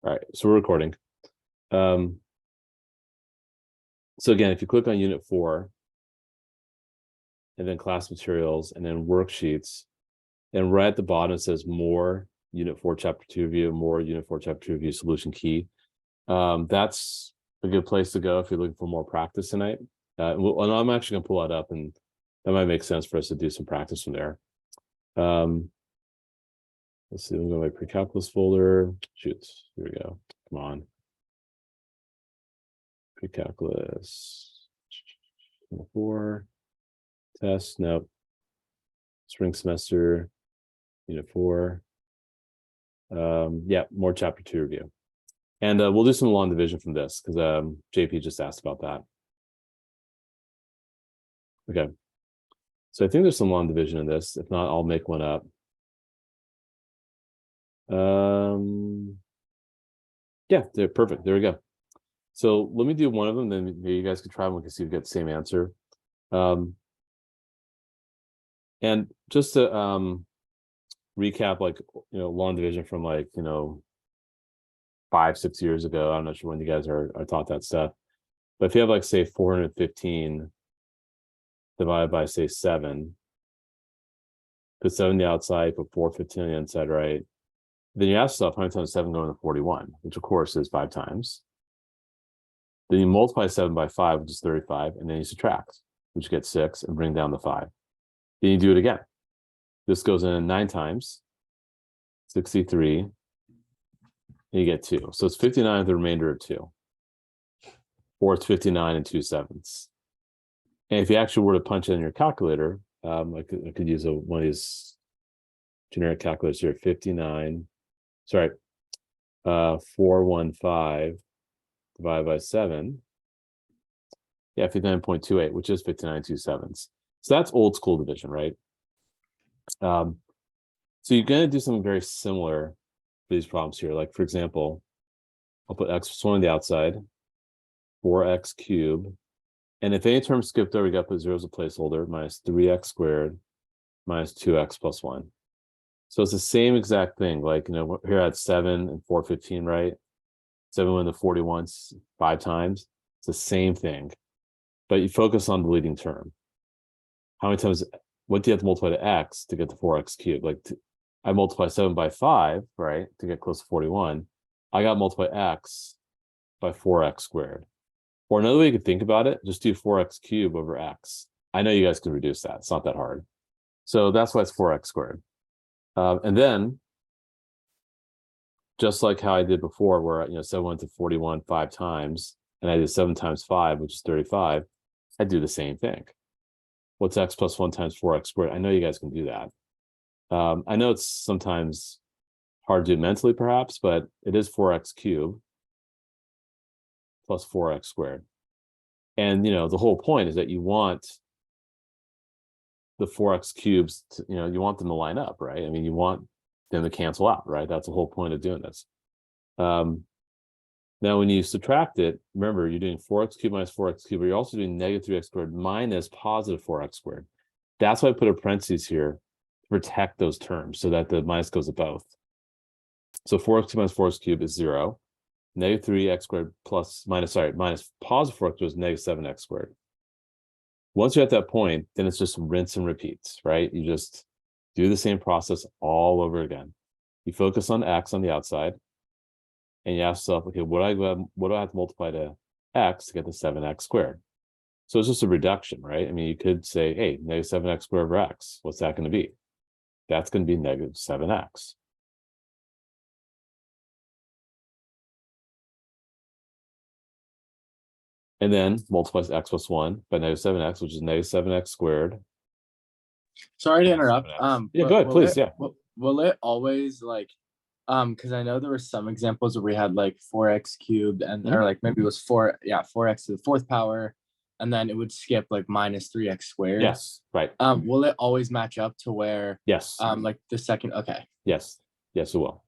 All right, so we're recording. So again, if you click on Unit 4, and then class materials, and then worksheets, and right at the bottom it says more Unit 4 Chapter 2 review, more Unit 4 Chapter 2 review solution key. That's a good place to go if you're looking for more practice tonight. And I'm actually going to pull that up, and that might make sense for us to do some practice from there. Let's see, I'm going to my pre-calculus folder. Shoot, here we go. Come on. Pre-calculus 4 test. Nope. Spring semester Unit 4. Yeah, more Chapter 2 review. And we'll do some long division from this because JP just asked about that. Okay. So I think there's some long division in this. If not, I'll make one up. Yeah, they're perfect. There we go. So let me do one of them, then maybe you guys can try one to see if you get the same answer. And just to recap, like, long division from 5-6 years ago. I'm not sure when you guys are taught that stuff. But if you have say 415 divided by say 7, put 7 on the outside, put 415 on the inside, right? Then you ask yourself, how many times 7 going to 41, which of course is 5 times. Then you multiply 7 by 5, which is 35, and then you subtract, which gets 6, and bring down the 5. Then you do it again. This goes in 9 times, 63, and you get 2. So it's 59 with the remainder of 2. Or it's 59 2/7. And if you actually were to punch it in your calculator, I could use one of these generic calculators here. 415 divided by 7. Yeah, 59.28, which is 59 2/7. So that's old school division, right? So you're going to do something very similar for these problems here. Like, for example, I'll put x plus 1 on the outside, 4x cubed. And if any term skipped over, you got to put 0 as a placeholder, minus 3x squared minus 2x plus 1. So it's the same exact thing. Like, here I had 7 and 415, right? 7 went to 41 5 times. It's the same thing. But you focus on the leading term. How many times, what do you have to multiply to x to get to 4x cubed? I multiply 7 by 5, right, to get close to 41. I got to multiply x by 4x squared. Or another way you could think about it, just do 4x cubed over x. I know you guys can reduce that. It's not that hard. So that's why it's 4x squared. And then, just like how I did before, where 7 went to 41 5 times, and I did 7 times 5, which is 35, I do the same thing. What's x plus 1 times 4x squared? I know you guys can do that. I know it's sometimes hard to do mentally, perhaps, but it is 4x cubed plus 4x squared. And, the whole point is that you want the 4x cubes to, you want them to line up, right? I mean, you want them to cancel out, right? That's the whole point of doing this. Now, when you subtract it, remember, you're doing 4x cubed minus 4x cubed, but you're also doing negative 3x squared minus positive 4x squared. That's why I put a parentheses here to protect those terms so that the minus goes to both. So 4x cubed minus 4x cubed is 0. Negative 3x squared minus positive 4x squared is negative 7x squared. Once you're at that point, then it's just rinse and repeats, right? You just do the same process all over again. You focus on x on the outside, and you ask yourself, okay, what do I have to multiply to x to get the 7x squared? So it's just a reduction, right? I mean, you could say, hey, negative 7x squared over x, what's that going to be? That's going to be negative 7x. And then multiplies x plus 1 by negative 7x, which is negative 7x squared. Sorry to interrupt. Yeah, go ahead, please. Will it always because I know there were some examples where we had 4x cubed and or maybe it was 4x to the 4th power, and then it would skip minus 3x squared. Yes, right. Will it always match up to where yes the second? Okay. Yes, it will.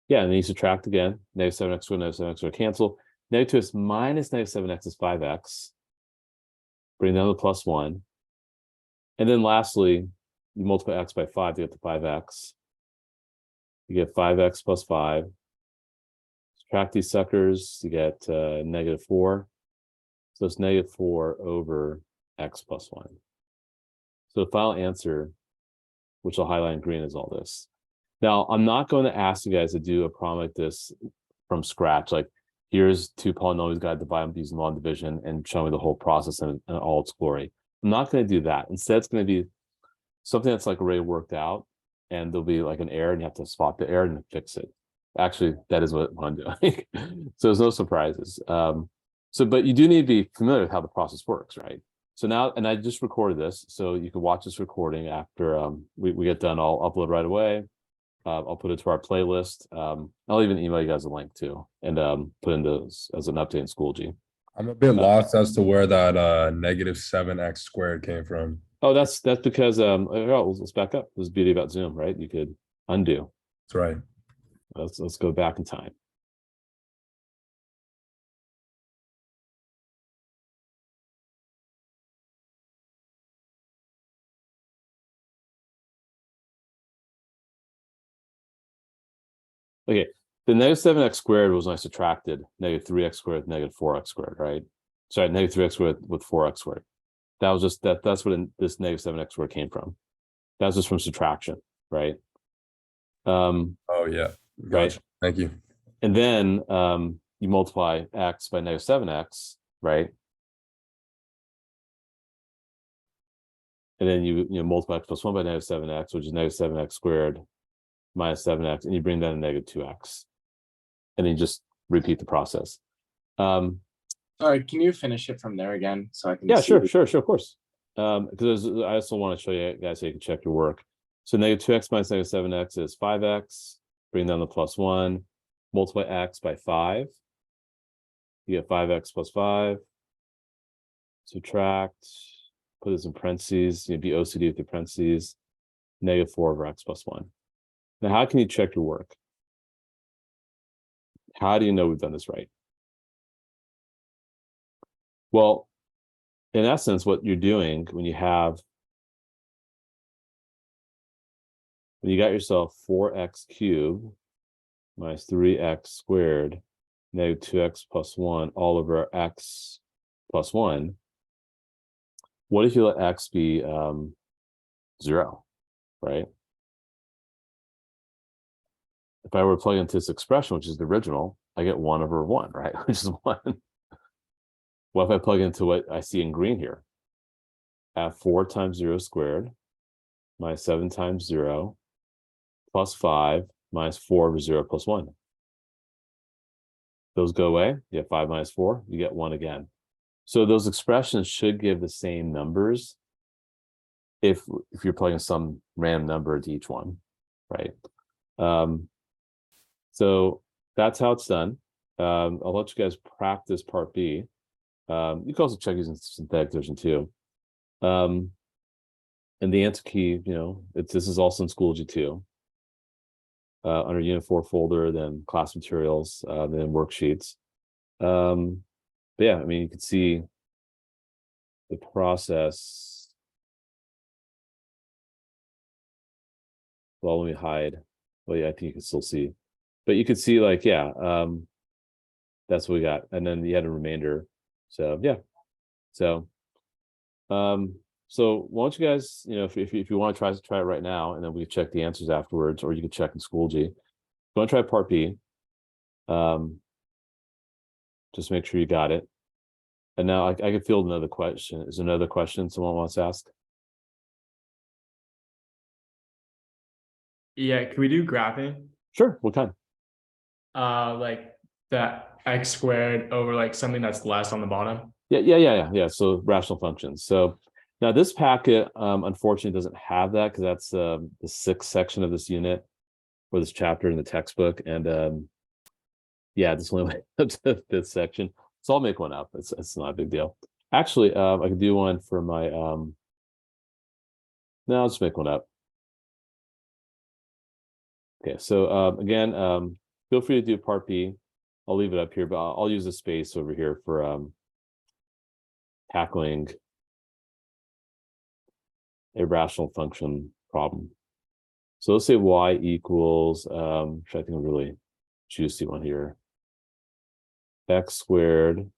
Yeah, and then you subtract again. Negative 7x squared, negative 7x squared cancel. Negative 2x minus negative 7x is 5x. Bring down the plus 1. And then lastly, you multiply x by 5 to get to 5x. you get 5x plus 5. Subtract these suckers, you get -4. So it's -4 over x plus 1. So the final answer, which I'll highlight in green, is all this. Now, I'm not going to ask you guys to do a problem like this from scratch. Like, here's two polynomials, got to divide them using long division and show me the whole process in all its glory. I'm not going to do that. Instead, it's going to be something that's like already worked out, and there'll be like an error, and you have to spot the error and fix it. Actually, that is what I'm doing. So there's no surprises. But you do need to be familiar with how the process works, right? So now, and I just recorded this, so you can watch this recording after we get done. I'll upload right away. I'll put it to our playlist. I'll even email you guys a link too, and put into as an update in Schoology. I'm a bit lost as to where that -7x squared came from. Oh, that's because let's back up. This is the beauty about Zoom, right? You could undo. That's right. Let's go back in time. Okay, the -7x squared was when I subtracted -3x squared with -4x squared, right? Sorry, -3x squared with 4x squared. That was just that's what this -7x squared came from. That was just from subtraction, right? Oh yeah, Right. gotcha. Thank you. And then you multiply x by -7x, right? And then you multiply x plus 1 by -7x, which is -7x squared minus 7x, and you bring down a -2x. And then you just repeat the process. Sorry, can you finish it from there again so I can Yeah, see? sure, of course. Because I also want to show you guys so you can check your work. So -2x minus -7x is 5x. Bring down the plus 1. Multiply x by 5. You get 5x plus 5. Subtract. Put this in parentheses. You'd be OCD with the parentheses. -4 over x plus 1. Now, how can you check your work? How do you know we've done this right? Well, in essence, what you're doing when you got yourself 4x cubed minus 3x squared -2x plus 1 all over x plus 1. What if you let x be 0, right? If I were to plug into this expression, which is the original, I get 1 over 1, right? Which is 1. What if I plug into what I see in green here? I have 4 times 0 squared minus 7 times 0 plus 5 minus 4 over 0 plus 1. Those go away. You get 5 minus 4, you get 1 again. So those expressions should give the same numbers if you're plugging some random number into each one, right? So that's how it's done. I'll let you guys practice part B. You can also check using synthetic division too. And the answer key, this is also in Schoology too. Under Unit 4 folder, then class materials, then worksheets. But yeah, I mean, you can see the process. Well, let me hide. Well, yeah, I think you can still see. But you could see, like, yeah, that's what we got. And then you had a remainder. So yeah. So why don't you guys, if you want to try it right now, and then we can check the answers afterwards, or you can check in Schoology. If you want to try part B, just make sure you got it. And now I can field another question. Is there another question someone wants to ask? Yeah, can we do graphing? Sure. What kind? Like that x squared over like something that's less on the bottom. Yeah. So rational functions. So now this packet, unfortunately, doesn't have that because that's the 6th section of this unit or this chapter in the textbook, and yeah, this only up to the 5th section. So I'll make one up. It's not a big deal. Actually, I could do one for my. No, I'll just make one up. Okay, so again, feel free to do part B. I'll leave it up here, but I'll use the space over here for tackling a rational function problem. So let's say y equals, try to think of a really juicy one here. X squared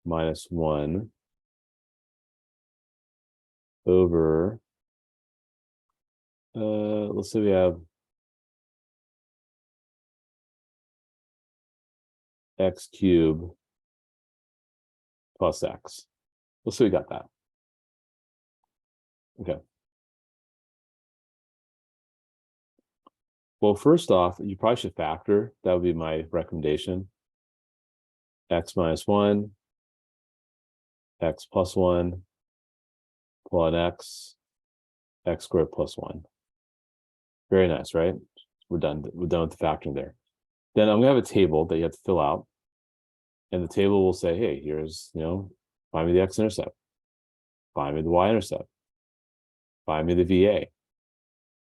minus 1 over, let's say we have x cubed plus x. Let's say we got that. Okay. Well, first off, you probably should factor. That would be my recommendation. X minus 1, x plus 1, plus x, x squared plus 1. Very nice, right? We're done. We're done with the factoring there. Then I'm gonna have a table that you have to fill out. And the table will say, hey, here's, find me the x-intercept, find me the y-intercept, find me the VA,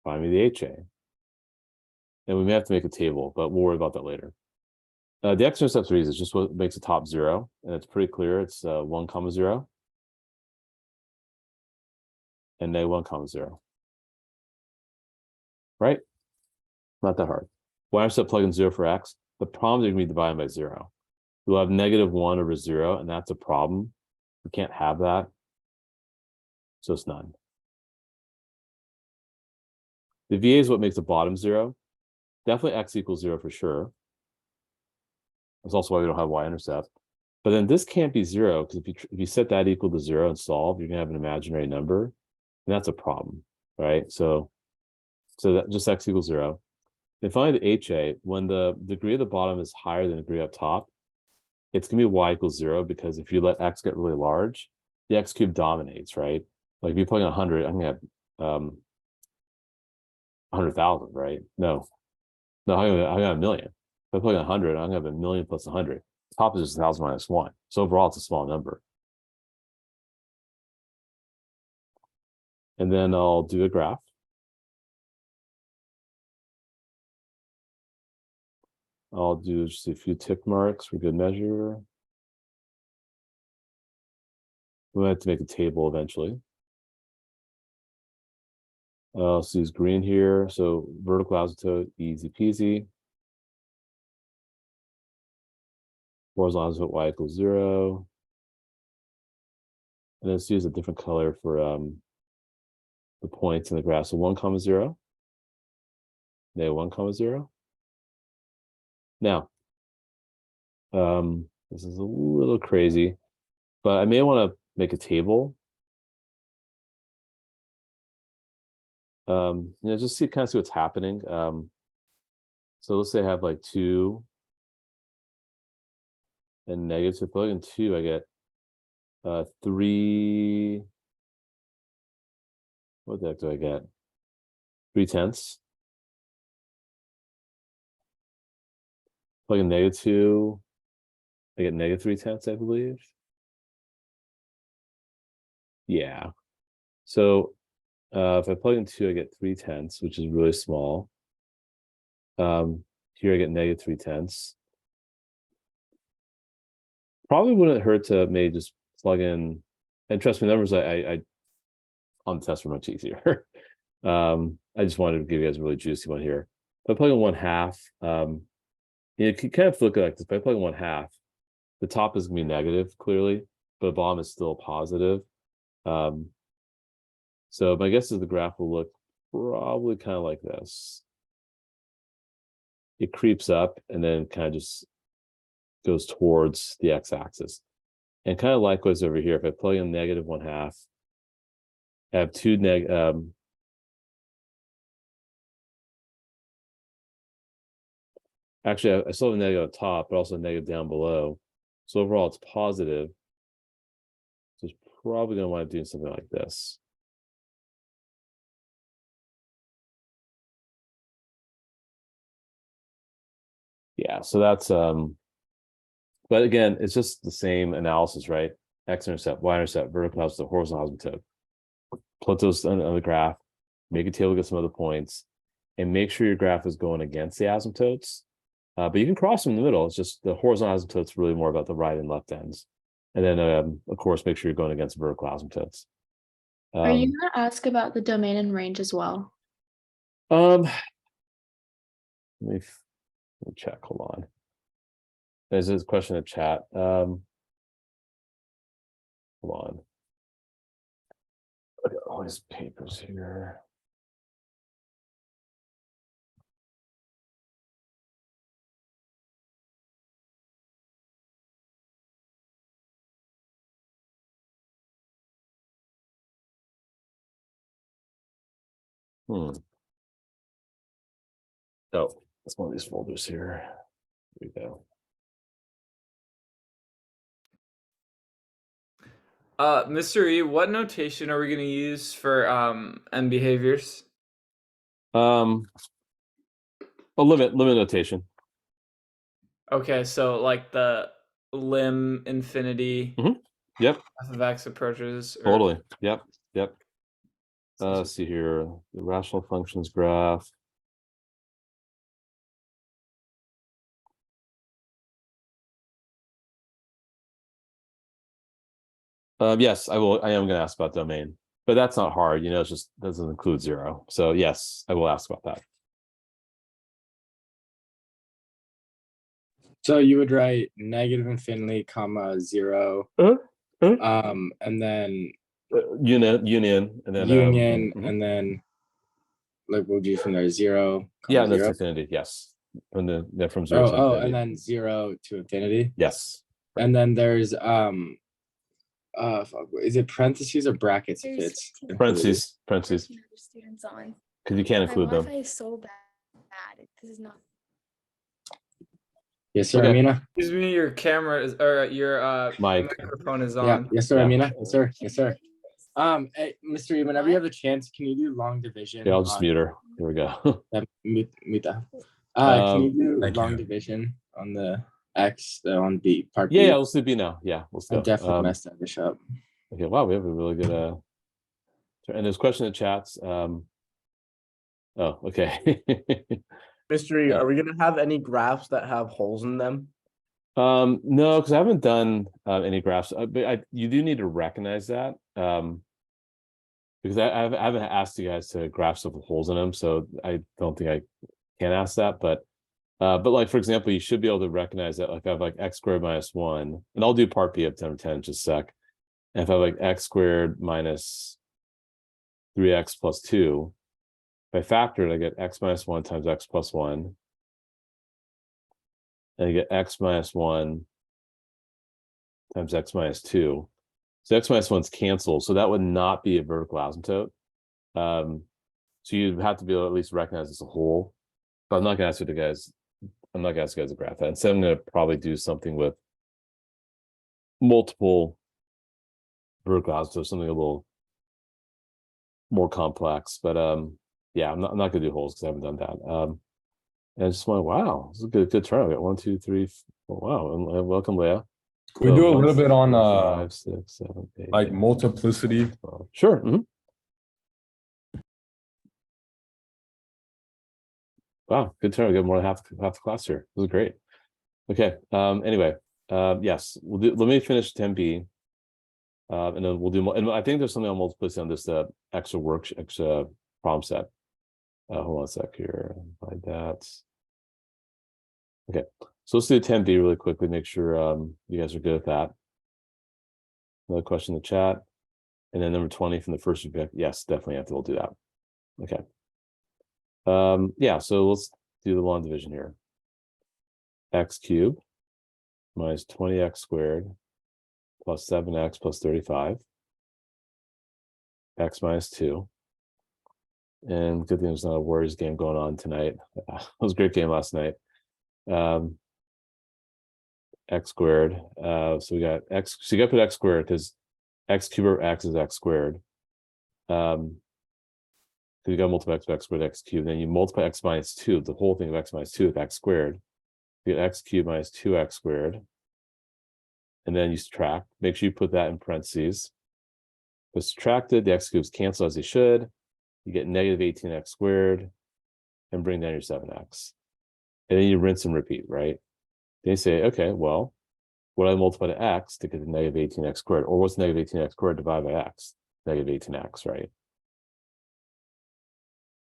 find me the HA. And we may have to make a table, but we'll worry about that later. The x-intercepts are easy. It's just what makes the top 0. And it's pretty clear. It's 1, 0. And -1, 0. Right? Not that hard. Y-intercept plug in 0 for x. The problem is going to be divided by 0. We'll have -1 over 0, and that's a problem. We can't have that. So it's none. The VA is what makes the bottom 0. Definitely x equals 0 for sure. That's also why we don't have y-intercept. But then this can't be 0, because if you set that equal to 0 and solve, you're going to have an imaginary number. And that's a problem, right? So that just x equals 0. And finally, the HA, when the degree of the bottom is higher than the degree up top, it's going to be y equals 0, because if you let x get really large, the x cubed dominates, right? Like if you plug in 100, I'm going to have 100,000, right? No, I'm going to have a million. If I plug in 100, I'm going to have a million plus 100. Top is just 1,000 minus 1. So overall, it's a small number. And then I'll do a graph. I'll do just a few tick marks for good measure. We'll have to make a table eventually. Let's use green here. So vertical asymptote, easy peasy. Horizontal asymptote, y equals 0. And let's use a different color for the points in the graph. So 1, 0. -1, 0. Now, this is a little crazy, but I may want to make a table. Just kind of see what's happening. So let's say I have like 2 and negative. So if I plug in 2, I get 3. What the heck do I get? 3/10. Plug in -2, I get -3/10, I believe. Yeah. So if I plug in 2, I get 3/10, which is really small. Here I get -3/10. Probably wouldn't hurt to maybe just plug in, and trust me, numbers I on the test are much easier. I just wanted to give you guys a really juicy one here. If I plug in 1/2, you can kind of look at it like this. If I plug in 1/2, the top is going to be negative, clearly, but the bottom is still positive. So my guess is the graph will look probably kind of like this. It creeps up and then kind of just goes towards the x-axis. And kind of likewise over here, if I plug in -1/2, I have 2 actually, I still have a negative on top, but also a negative down below. So overall, it's positive. So it's probably going to want to do something like this. Yeah, so that's, but again, it's just the same analysis, right? X-intercept, y-intercept, vertical asymptote, horizontal asymptote. Put those on the graph, make a table, get some other points, and make sure your graph is going against the asymptotes. But you can cross them in the middle. It's just the horizontal asymptotes really more about the right and left ends. And then, of course, make sure you're going against vertical asymptotes. Are you going to ask about the domain and range as well? Let me check. Hold on. There's a question in chat. Hold on. I got all these papers here. Oh, that's one of these folders here. Here we go. Mr. E, what notation are we gonna use for end behaviors? A limit notation. Okay, so like the lim infinity. Yep. F of x approaches. or- Totally. Yep. Let's see here. The rational functions graph. Yes, I will. I am going to ask about domain, but that's not hard. It's just doesn't include 0. So yes, I will ask about that. So you would write negative infinity, comma 0. And then Union, and then union, mhm. and then like we'll do from there 0. Yeah, comma and that's 0. infinity. Yes, from from 0 to Oh, infinity. and then 0 to infinity. Yes. And then there's fuck, is it parentheses or brackets if There's it's 15 Parentheses, 13 other students on. because you can't My include them. Wi-Fi is so bad. This is not. Yes, sir, Okay. Amina. Excuse me, your camera is or your Mic. microphone is Yeah, on. yes, sir, Yeah. Amina. Yes, sir. Yes, sir. Hey, Mr. E, whenever you have a chance, can you do long division? Yeah, I'll just mute her. Here we go. Mute that. Can you do Thank long you. division on the X on B part Yeah, B? let's do B now. Yeah, let's I go. definitely messed that dish up. Okay, wow, we have a really good and there's question in chats. Okay. Mystery, Yeah. are we gonna have any graphs that have holes in them? No, because I haven't done any graphs, but you do need to recognize that. Because I haven't asked you guys to graphs with holes in them, so I don't think I can ask that. But like for example, you should be able to recognize that like I have like x squared minus 1, and I'll do part B of 10 over 10 in just a sec. And if I have like x squared minus 3x plus 2, if I factor it, I get x minus 1 times x plus 1. And I get x minus 1 times x minus 2. So x minus 1's canceled. So that would not be a vertical asymptote. So you'd have to be able to at least recognize as a whole. But I'm not gonna ask you guys to graph that. Instead, I'm gonna probably do something with multiple vertical asymptotes, something a little more complex. But yeah, I'm not gonna do holes because I haven't done that. And I just went, wow, this is a good turn. I got 1, 2, 3, 4. Wow, and welcome, Leah. Can we do a little bit on 5, 6, 7, 8, like multiplicity? 12. Sure. Mhm. Wow, good turn. We got more than half the class here. This is great. Okay. Anyway, yes, let me finish 10B. And then we'll do more. And I think there's something on multiplicity on this extra problem set. Hold on a sec here. Find that. Okay, so let's do 10B really quickly. Make sure you guys are good at that. Another question in the chat. And then number 20 from the first review. Yes, definitely have to. We'll do that. Okay. Yeah, so let's do the long division here. X cubed minus 20x squared plus 7x plus 35. X minus 2. And good thing there's not a Warriors game going on tonight. It was a great game last night. X squared. So we got x. So you got to put x squared because x cubed over x is x squared. So you got to multiply x by x squared x cubed. Then you multiply x minus 2, the whole thing of x minus 2 with x squared. You get x cubed minus 2x squared. And then you subtract. Make sure you put that in parentheses. But subtracted, the x cubes cancel as they should. You get negative 18x squared and bring down your 7x. And then you rinse and repeat, right? Then you say, okay, well, what do I multiply to x to get to negative 18x squared? Or what's negative 18x squared divided by x? Negative 18x, right?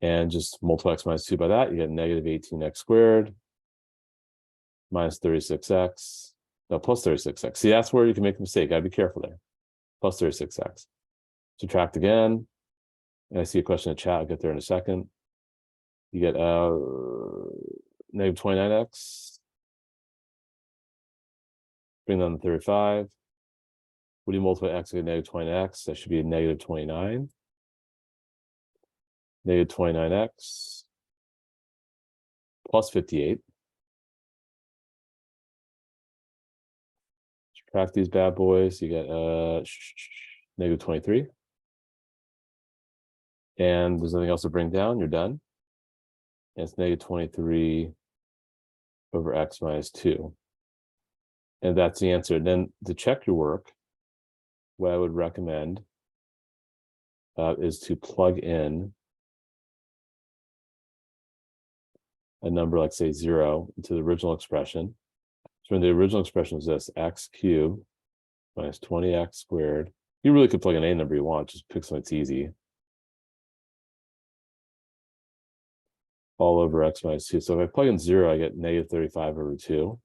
And just multiply x minus 2 by that, you get negative 18x squared minus 36x, no, plus 36x. See, that's where you can make a mistake. Gotta be careful there. Plus 36x. Subtract again. And I see a question in the chat. I'll get there in a second. You get negative 29x. Bring down the 35. What do you multiply x with negative 20x? That should be a negative 29. Negative 29x plus 58. Subtract these bad boys. You get negative 23. And there's nothing else to bring down. You're done. And it's negative 23 over x minus 2. And that's the answer. Then to check your work, what I would recommend is to plug in a number like, say, 0 into the original expression. So when the original expression is this, x cubed minus 20x squared. You really could plug in any number you want, just pick something that's easy. All over x minus 2. So if I plug in 0, I get negative 35 over 2.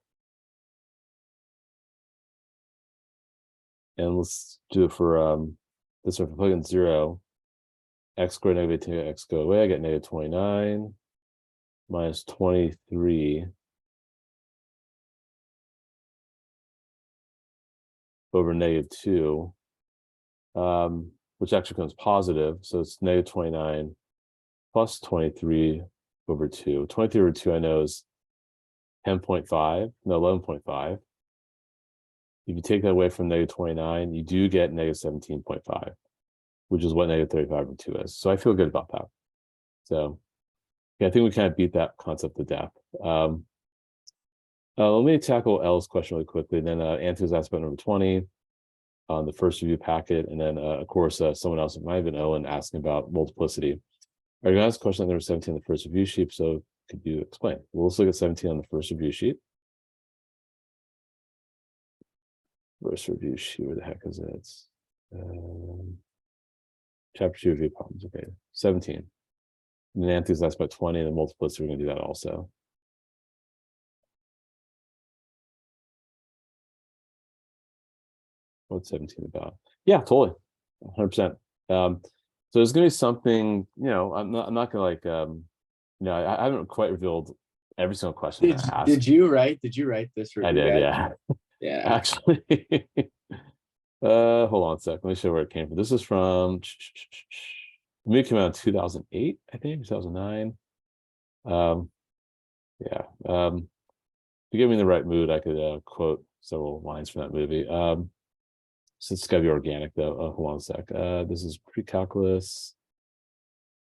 And let's do it for this one. If I plug in 0, x squared negative 18, x go away, I get negative 29 minus 23 over negative 2, which actually becomes positive. So it's negative 29 plus 23 over 2. 23 over 2 I know is 10.5, no, 11.5. If you take that away from negative 29, you do get negative 17.5, which is what negative 35 over 2 is. So I feel good about that. So yeah, I think we kind of beat that concept to death. Let me tackle L's question really quickly. Then Anthony was asked about number 20 on the first review packet. And then of course, someone else, it might have been Owen, asking about multiplicity. Are you going to ask a question on number 17 on the first review sheet? So could you explain? Well, let's look at 17 on the first review sheet. First review sheet, where the heck is it? Chapter 2 review problems. Okay, 17. And then Anthony's asked about 20, and then multiplicity, we're going to do that also. What's 17 about? Yeah, totally, 100%. So there's going to be something, you know, I'm not going to like, you know, I haven't quite revealed every single question I asked. Did you write this review? I did, guide? yeah. Yeah. Actually, hold on a sec. Let me show you where it came from. This is from, the movie came out in 2008, I think, 2009. Yeah. If you give me the right mood, I could quote several lines from that movie. So it's gotta be organic though. Hold on a sec. This is pre-calculus.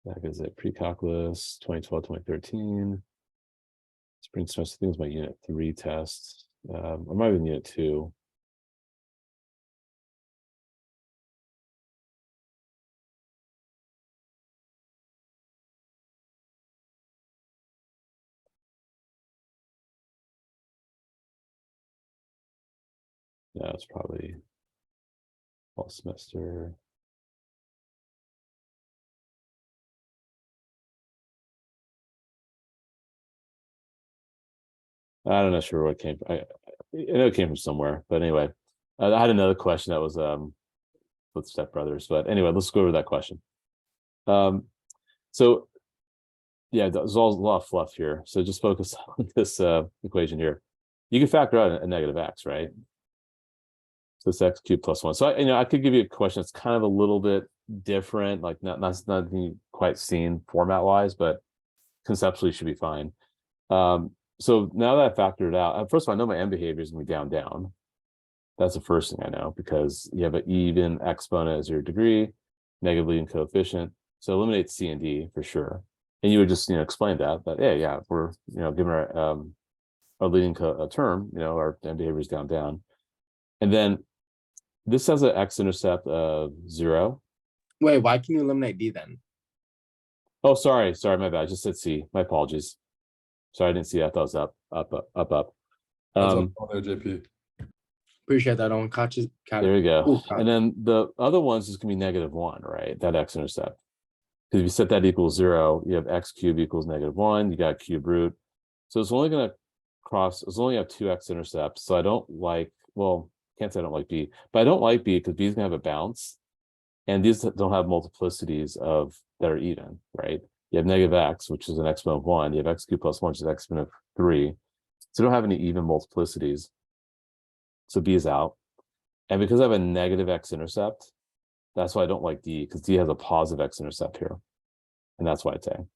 That is it, pre-calculus, 2012, 2013. Spring semester, I think it was my unit 3 test. I might have been unit 2. Yeah, it's probably fall semester. I'm not sure where it came from. I know it came from somewhere, but anyway, I had another question that was with Step Brothers, but anyway, let's go over that question. So yeah, there's a lot of fluff here. So just focus on this equation here. You can factor out a negative x, right? So it's x cubed plus 1. So I could give you a question that's kind of a little bit different, like not quite seen format wise, but conceptually should be fine. So now that I factored it out, first of all, I know my end behavior is going to be down. That's the first thing I know, because you have an even exponent as your degree, negative leading coefficient. So eliminate C and D for sure. And you would just explain that yeah, we're given our leading term, our end behavior is down. And then this has an x-intercept of 0. Wait, why can you eliminate D then? Oh, sorry, my bad. I just said C. My apologies. Sorry, I didn't see that. I thought it was up. That's up there, JP. Appreciate that. On catches. There we go. Ooh, And then the other ones is gonna be -1, right? That x-intercept. Because if you set that equals 0, you have x cubed equals -1, you got cube root. So it's only going to cross, it's only have 2x intercepts. So I don't like, well, can't say I don't like b, but I don't like b because b is going to have a bounce. And these don't have multiplicities of that are even, right? You have -x, which is an exponent of 1. You have x cubed plus 1, which is an exponent of 3. So you don't have any even multiplicities. So b is out. And because I have a negative x-intercept, that's why I don't like d, because d has a positive x-intercept here. And that's why it's A.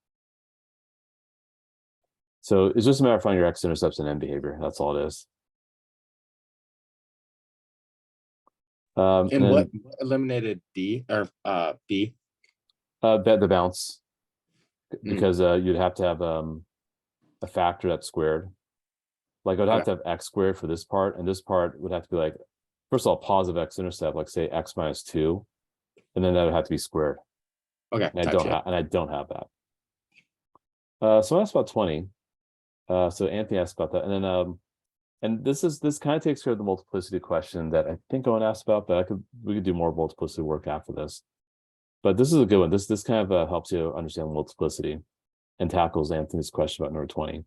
So it's just a matter of finding your x-intercepts and end behavior. That's all it is. And then, what eliminated D or B? the bounce, Mm. because you'd have to have a factor that's squared. Like I'd have to have x squared for this part, and this part would have to be like, first of all, positive x-intercept, like say x minus 2, and then that would have to be squared. Okay, And I don't have that. So that's about 20. So Anthony asked about that, and then and this kind of takes care of the multiplicity question that I think Owen asked about, but we could do more multiplicity work after this. But this is a good one. This kind of helps you understand multiplicity and tackles Anthony's question about number 20.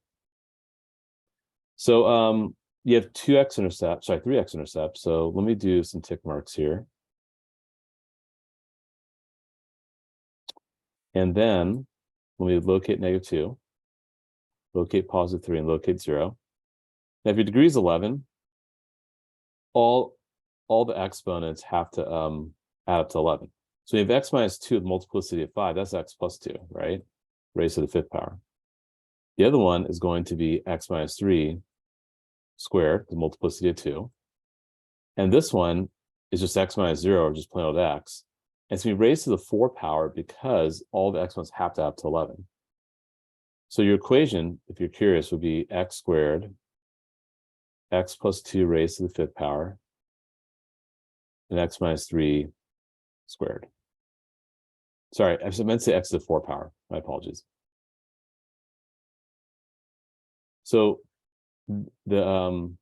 So you have 3x intercepts. So let me do some tick marks here. And then let me locate -2, locate +3, and locate 0. Now, if your degree is 11, all the exponents have to add up to 11. So you have x minus 2 with multiplicity of 5. That's x plus 2, right? Raised to the 5th power. The other one is going to be x minus 3 squared, the multiplicity of 2. And this one is just x minus 0, or just plain old x. And it's going to be raised to the 4th power because all the exponents have to add up to 11. So your equation, if you're curious, would be x squared, x plus 2 raised to the 5th power, and x minus 3 squared. Sorry, I meant to say x to the 4th power. My apologies. So the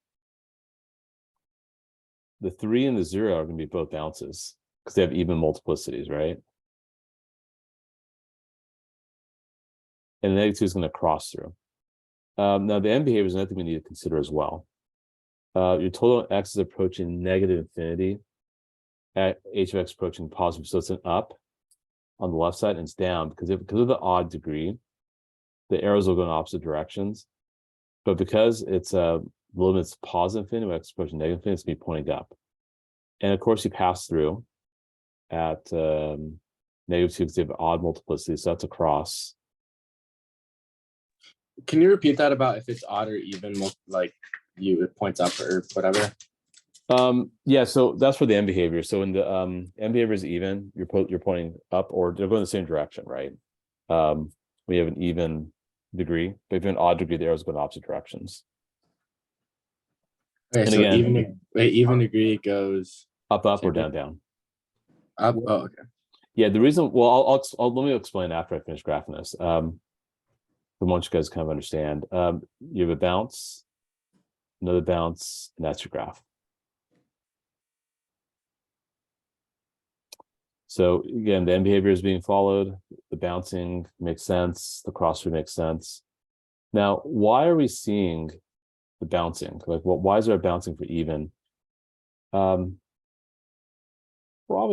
3 and the 0 are going to be both bounces because they have even multiplicities, right? And the -2 is going to cross through. Now the end behavior is another thing we need to consider as well. Your total x is approaching negative infinity at h of x approaching positive. So it's an up on the left side and it's down because of the odd degree, the arrows will go in opposite directions. But because it's limit's positive infinity, when x approaching negative infinity, it's going to be pointing up. And of course, you pass through at -2 because they have odd multiplicity. So that's a cross. Can you repeat that about if it's odd or even, like it points up or whatever? Yeah, so that's for the end behavior. So when the end behavior is even, you're pointing up, or they're going the same direction, right? We have an even degree, but if you have an odd degree, the arrows go in opposite directions. Okay, And so again, even degree goes up, or down, down. up. Oh, okay. Yeah, the reason, well, I'll let me explain after I finish graphing this. I want you guys to kind of understand. You have a bounce, another bounce, and that's your graph. So again, the end behavior is being followed. The bouncing makes sense. The cross through makes sense. Now, why are we seeing the bouncing? Like, why is there a bouncing for even? Probably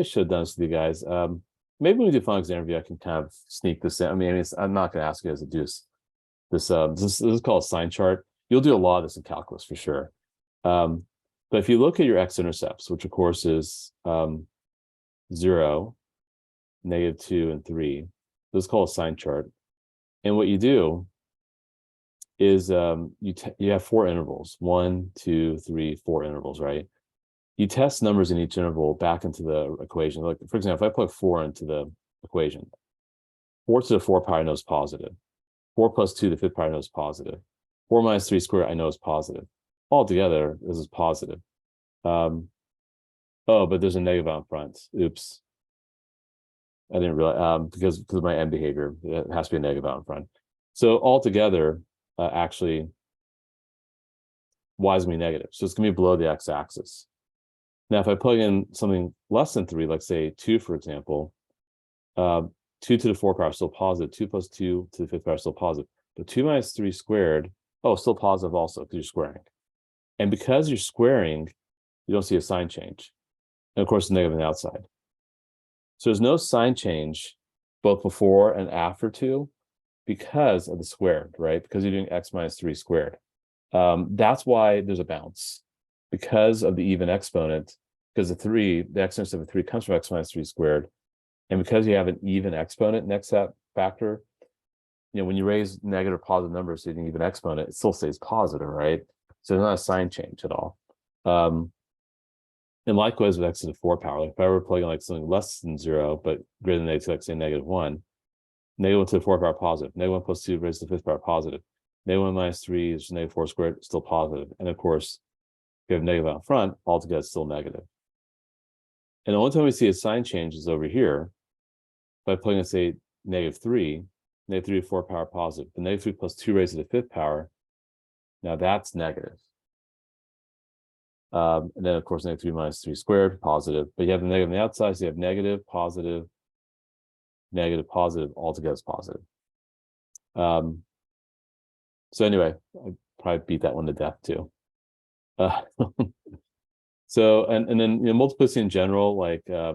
should have done this with you guys. Maybe when we do final exam review, I can kind of sneak this in. I mean, I'm not going to ask you guys to do this. This is called a sign chart. You'll do a lot of this in calculus for sure. But if you look at your x-intercepts, which of course is 0, -2, and 3, this is called a sign chart. And what you do is you have 4 intervals, 1, 2, 3, 4 intervals, right? You test numbers in each interval back into the equation. Like, for example, if I plug 4 into the equation, 4 to the 4th power I know is positive. 4 plus 2 to the 5th power I know is positive. 4 minus 3 squared I know is positive. Altogether, this is positive. Oh, but there's a negative out front. Oops. I didn't realize, because of my end behavior, it has to be a negative out in front. So altogether, actually, y is going to be negative. So it's going to be below the x-axis. Now, if I plug in something less than 3, like say 2, for example, 2 2 to the 4 power is still positive. 2 plus 2 to the 5th power is still positive. But 2 minus 3 squared, oh, still positive also because you're squaring. And because you're squaring, you don't see a sign change. And of course, the negative on the outside. So there's no sign change both before and after 2 because of the squared, right? Because you're doing x minus 3 squared. That's why there's a bounce. Because of the even exponent, because the x intercept of 3 comes from x minus 3 squared. And because you have an even exponent next to that factor, you know, when you raise negative or positive numbers to an even exponent, it still stays positive, right? So there's not a sign change at all. And likewise with x to the 4 power, like if I were plugging like something less than 0, but greater than negative, like say -1, -1 to the 4 power positive, -1 plus 2 raised to the 5th power positive, -1 minus 3 is -4 squared, still positive. And of course, if you have negative out front, altogether it's still negative. And the only time we see a sign change is over here by plugging in, say, -3, -3 to 4 power positive. The -3 plus 2 raised to the 5th power, now that's negative. And then, of course, -3 minus 3 squared, positive. But you have the negative on the outside, so you have negative, positive, negative, positive, altogether is positive. So anyway, I probably beat that one to death too. So, and then, you know, multiplicity in general, like, I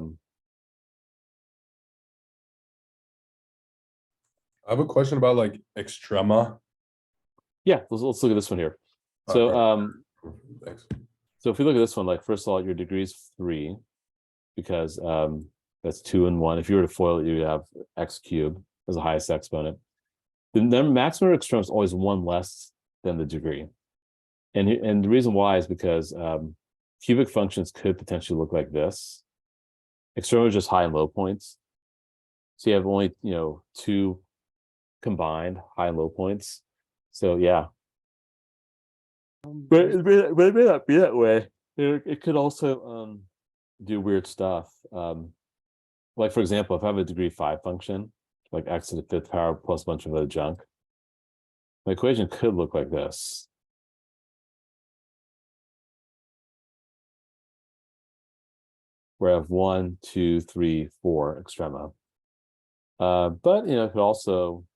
have a question about like extrema. yeah, let's look at this one here. Oh, So, right. Thanks. so if we look at this one, like, first of all, your degree is 3, because that's 2 and 1. If you were to FOIL it, you would have x cubed as the highest exponent. The maximum extrema is always 1 less than the degree. And the reason why is because cubic functions could potentially look like this. Extrema is just high and low points. So you have only, you know, 2 combined high and low points. So yeah. But it may not be that way. It could also do weird stuff. Like, for example, if I have a degree 5 function, like x to the 5th power plus a bunch of other junk, my equation could look like this. Where I have 1, 2, 3, 4 extrema. But you know, it could also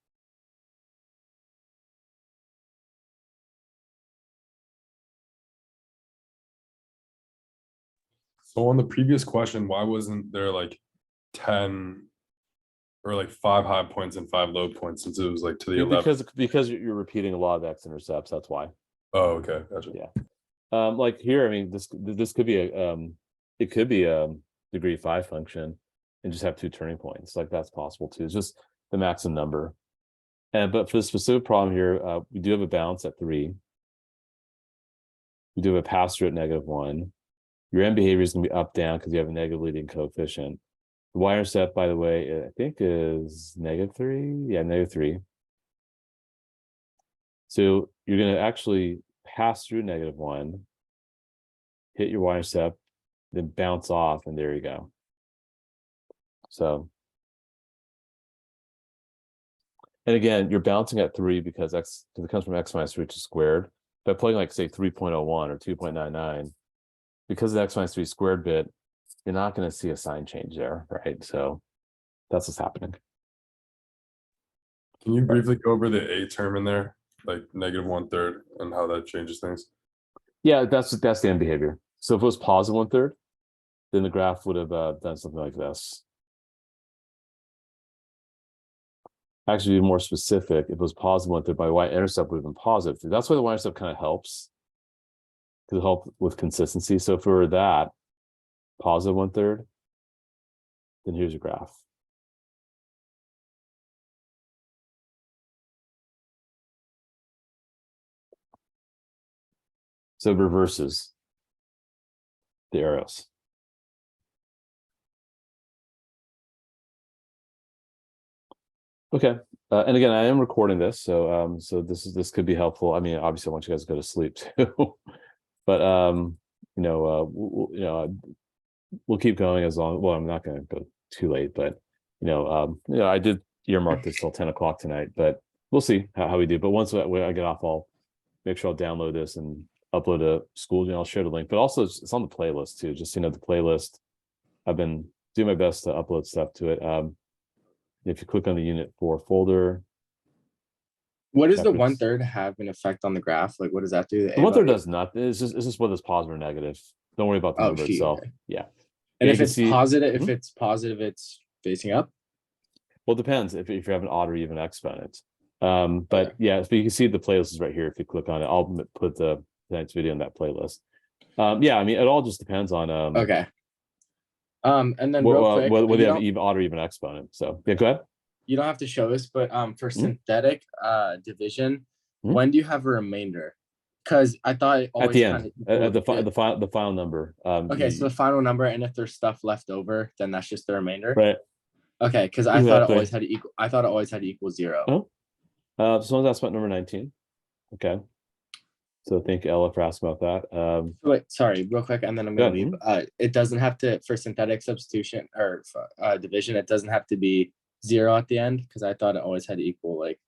So on the previous question, why wasn't there like 10 or like 5 high points and 5 low points, since it was like to the 11? because you're repeating a lot of x-intercepts, that's why. Oh, okay, gotcha. Yeah. Like here, I mean, this could be a it could be a degree 5 function and just have 2 turning points. Like, that's possible too. It's just the maximum number. But for the specific problem here, we do have a balance at 3. We do have a pass-through at -1. Your end behavior is going to be up down because you have a negative leading coefficient. The y-intercept, by the way, I think is -3. Yeah, -3. So you're going to actually pass through -1, hit your y-intercept, then bounce off, and there you go. So, and again, you're bouncing at 3 because it comes from x minus 3, which is squared. By plugging, like, say 3.01 or 2.99, because of the x minus 3 squared bit, you're not going to see a sign change there, right? So that's what's happening. Can you briefly go over the a term in there, like -1/3, and how that changes things? Yeah, that's the end behavior. So if it was positive 1/3, then the graph would have done something like this. Actually, to be more specific, if it was positive 1/3, my y-intercept would have been positive. That's why the y-intercept kind of helps, to help with consistency. So if it were that, positive 1/3, then here's your graph. So it reverses the arrows. Okay, and again, I am recording this, so so this could be helpful. I mean, obviously, I want you guys to go to sleep too, but you know, we'll keep going as long. Well, I'm not going to go too late, but you know, I did earmark this till 10 o'clock tonight, but we'll see how we do. But once I get off, I'll make sure I'll download this and upload to school. I'll share the link, but also it's on the playlist too. Just, you know, the playlist. I've been doing my best to upload stuff to it. If you click on the unit 4 folder, What does the Chapters. 1/3 have an effect on the graph? Like, what does that do? the one third does not. It's just whether it's positive or negative. Don't worry about the Oh, number shoot, itself. okay. Yeah. And Yeah, if you can it's see- positive, if Mhm. it's positive, it's facing up. Well, it depends if you have an odd or even exponent. But yeah, so you can see the playlist is right here. If you click on it, I'll put the next video in that playlist. Yeah, I mean, it all just depends on Okay. And then real quick, whether you you have don't, even odd or even exponent. So yeah, go ahead. you don't have to show this, but for Mhm. synthetic division, Mhm. when do you have a remainder? Because I thought it At always the kind end, of at the final number. Okay, so the final number, and if there's stuff left over, then that's just the remainder. right. Okay, because I thought it Exactly. always had to equal. I thought it always had to equal 0. Oh. So that's about number 19. Okay. So thank you, Ella, for asking about that. Wait, sorry, real quick, and then I'm gonna Go leave. ahead. It doesn't have to for synthetic substitution or division. It doesn't have to be 0 at the end because I thought it always had to equal like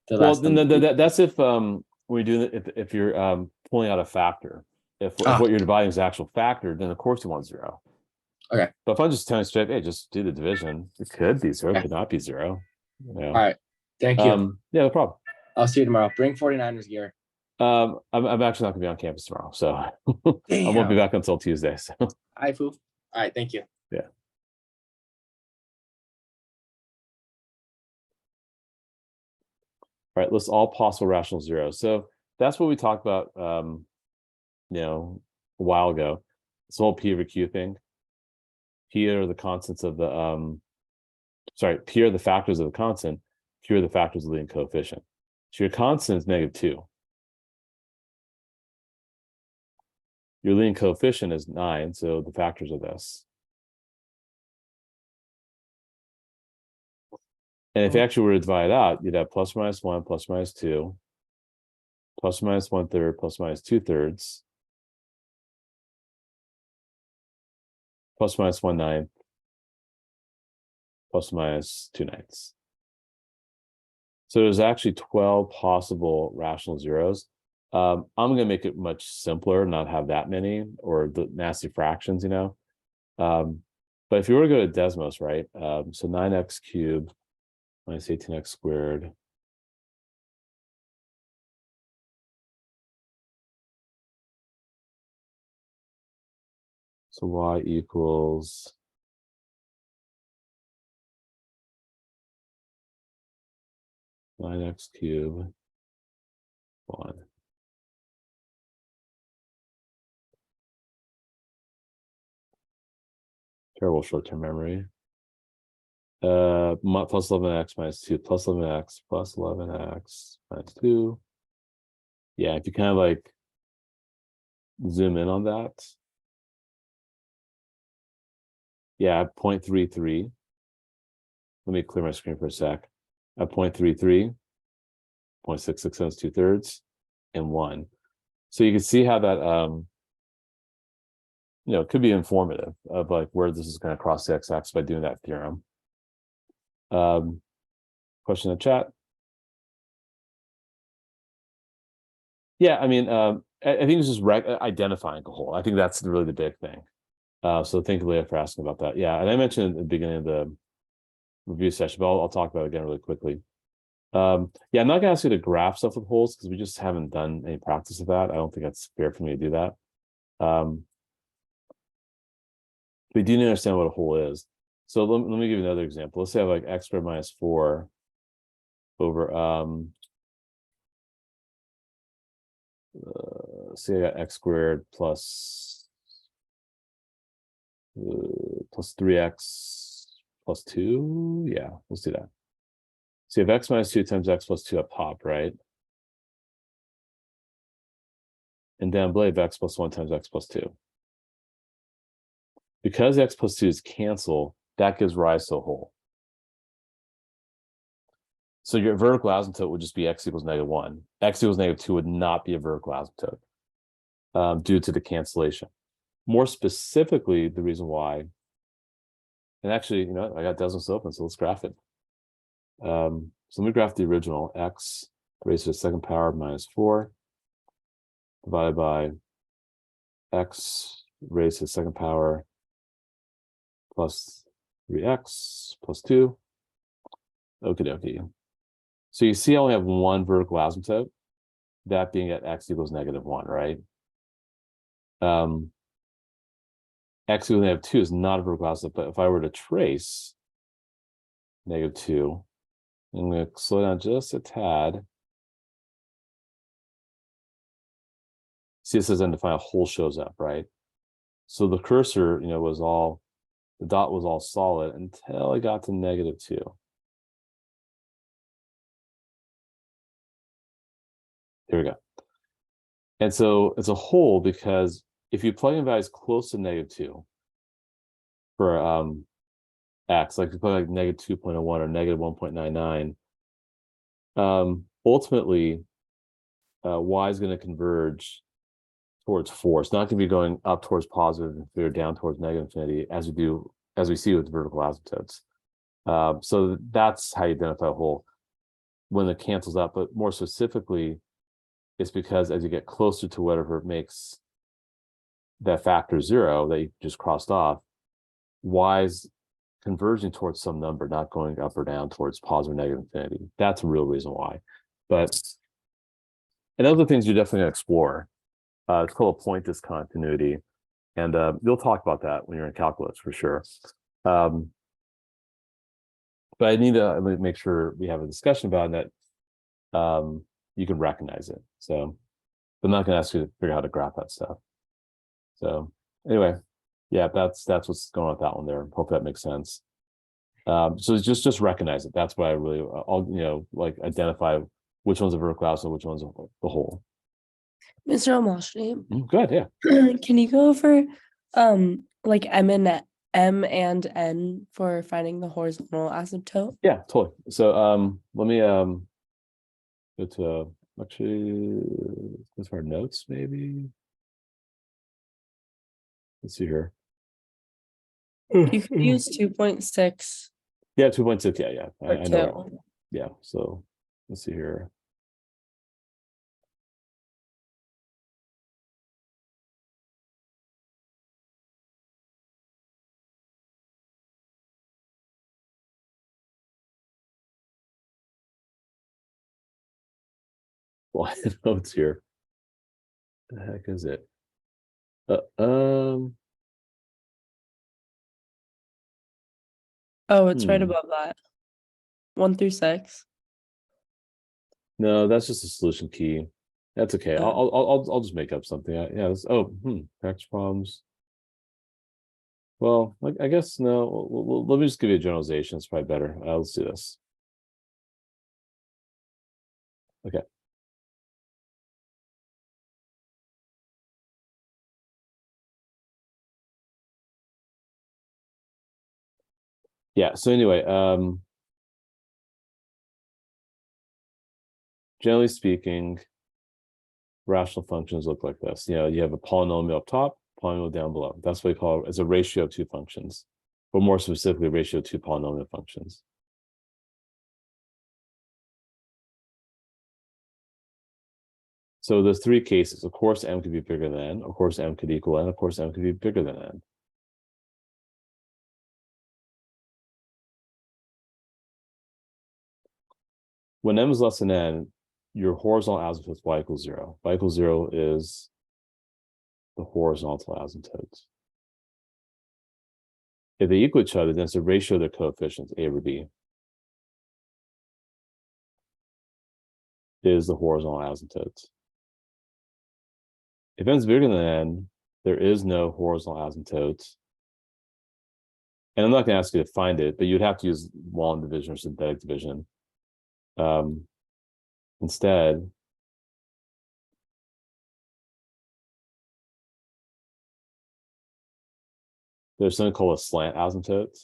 the Well, last then number. that's if when you do if you're pulling out a factor. If Ah. what you're dividing is the actual factor, then of course you want 0. Okay. But if I'm just telling you straight, hey, just do the division. It could be 0, Okay. could not be 0. You know. All right, thank you. Yeah, no problem. I'll see you tomorrow. Bring 49ers gear. I'm actually not gonna be on campus tomorrow, so I won't be Damn. back until Tuesday. So Hi, Foo. All right, thank you. all right, list all possible rational zeros. So that's what we talked about a while ago. This whole P over Q thing. P are the constants of the P are the factors of the constant, Q are the factors of the leading coefficient. So your constant is -2. Your leading coefficient is 9, so the factors are this. And if you actually were to divide it out, you'd have ±1, ±2, ±1/3, ±2/3, ±1/9, ±2/9. So there's actually 12 possible rational zeros. I'm gonna make it much simpler, not have that many or the nasty fractions, But if you were to go to Desmos, right? So 9x cubed minus 18x squared. So y equals 9x cubed 1. Terrible short-term memory. Plus 11x minus 2 plus 11x plus 11x minus 2. Yeah, if you kind of like zoom in on that. Yeah, 0.33. Let me clear my screen for a sec. At 0.33, 0.667 2/3, and 1. So you can see how that could be informative of like where this is going to cross the x-axis by doing that theorem. Question in the chat. Yeah, I mean, I think it's just identifying a hole. I think that's really the big thing. So thank you, Leah, for asking about that. Yeah, and I mentioned at the beginning of the review session, but I'll talk about it again really quickly. Yeah, I'm not gonna ask you to graph stuff with holes because we just haven't done any practice of that. I don't think that's fair for me to do that. We do need to understand what a hole is. So let me give you another example. Let's say I have like x squared minus 4 over say I got x squared plus 3x plus 2. Yeah, let's do that. So you have x minus 2 times x plus 2 up top, right? And down below, you have x plus 1 times x plus 2. Because x plus 2 is cancel, that gives rise to a hole. So your vertical asymptote would just be x equals -1. X equals -2 would not be a vertical asymptote due to the cancellation. More specifically, the reason why, and actually, I got Desmos open, so let's graph it. So let me graph the original x raised to the second power minus 4 divided by x raised to the second power plus 3x plus 2 Okie dokie. So you see I only have one vertical asymptote, that being at x equals -1, right? X equals -2 is not a vertical asymptote, but if I were to trace -2, I'm going to slow down just a tad. See, it says undefined, a hole shows up, right? So the cursor, the dot was all solid until I got to -2. Here we go. And so it's a hole because if you plug in values close to -2 for x, like if you put like -2.01 or -1.99, ultimately y is going to converge towards 4. It's not going to be going up towards positive infinity or down towards negative infinity as we see with vertical asymptotes. So that's how you identify a hole when it cancels out. But more specifically, it's because as you get closer to whatever makes that factor 0 that you just crossed off, y is converging towards some number, not going up or down towards positive or negative infinity. That's a real reason why. And other things you're definitely going to explore. It's called a point discontinuity, and you'll talk about that when you're in calculus for sure. But I need to make sure we have a discussion about it, that you can recognize it. So I'm not going to ask you to figure out how to graph that stuff. So anyway, yeah, that's what's going on with that one there. Hope that makes sense. So just recognize it. That's why I really, I'll like identify which one's a vertical asymptote, which one's the whole. Mr. Almashri, Good, yeah. can you go over like M and N for finding the horizontal asymptote? Yeah, totally. So let me go to actually go to our notes maybe. Let's see here. You could use 2.6 Yeah, 2.6. Yeah. or I know. 2. Yeah. So let's see here. Well, notes here. The heck is it? Oh, it's right above that. 1 through 6. No, that's just a solution key. That's okay. I'll just make up something. Yeah. Practice problems. Well, I guess no. Let me just give you a generalization. It's probably better. Let's do this. Okay. Yeah. So anyway, generally speaking, rational functions look like this. You have a polynomial up top, polynomial down below. That's what we call it's a ratio of two functions, or more specifically, a ratio of two polynomial functions. So there's three cases. Of course, m could be bigger than n. Of course, m could equal n. Of course, m could be bigger than n. When m is less than n, your horizontal asymptote is y equals 0. Y equals 0 is the horizontal asymptotes. If they equal each other, then it's a ratio of their coefficients, a over b, is the horizontal asymptotes. If n is bigger than n, there is no horizontal asymptotes. And I'm not going to ask you to find it, but you'd have to use Wallin division or synthetic division. Instead, there's something called a slant asymptote.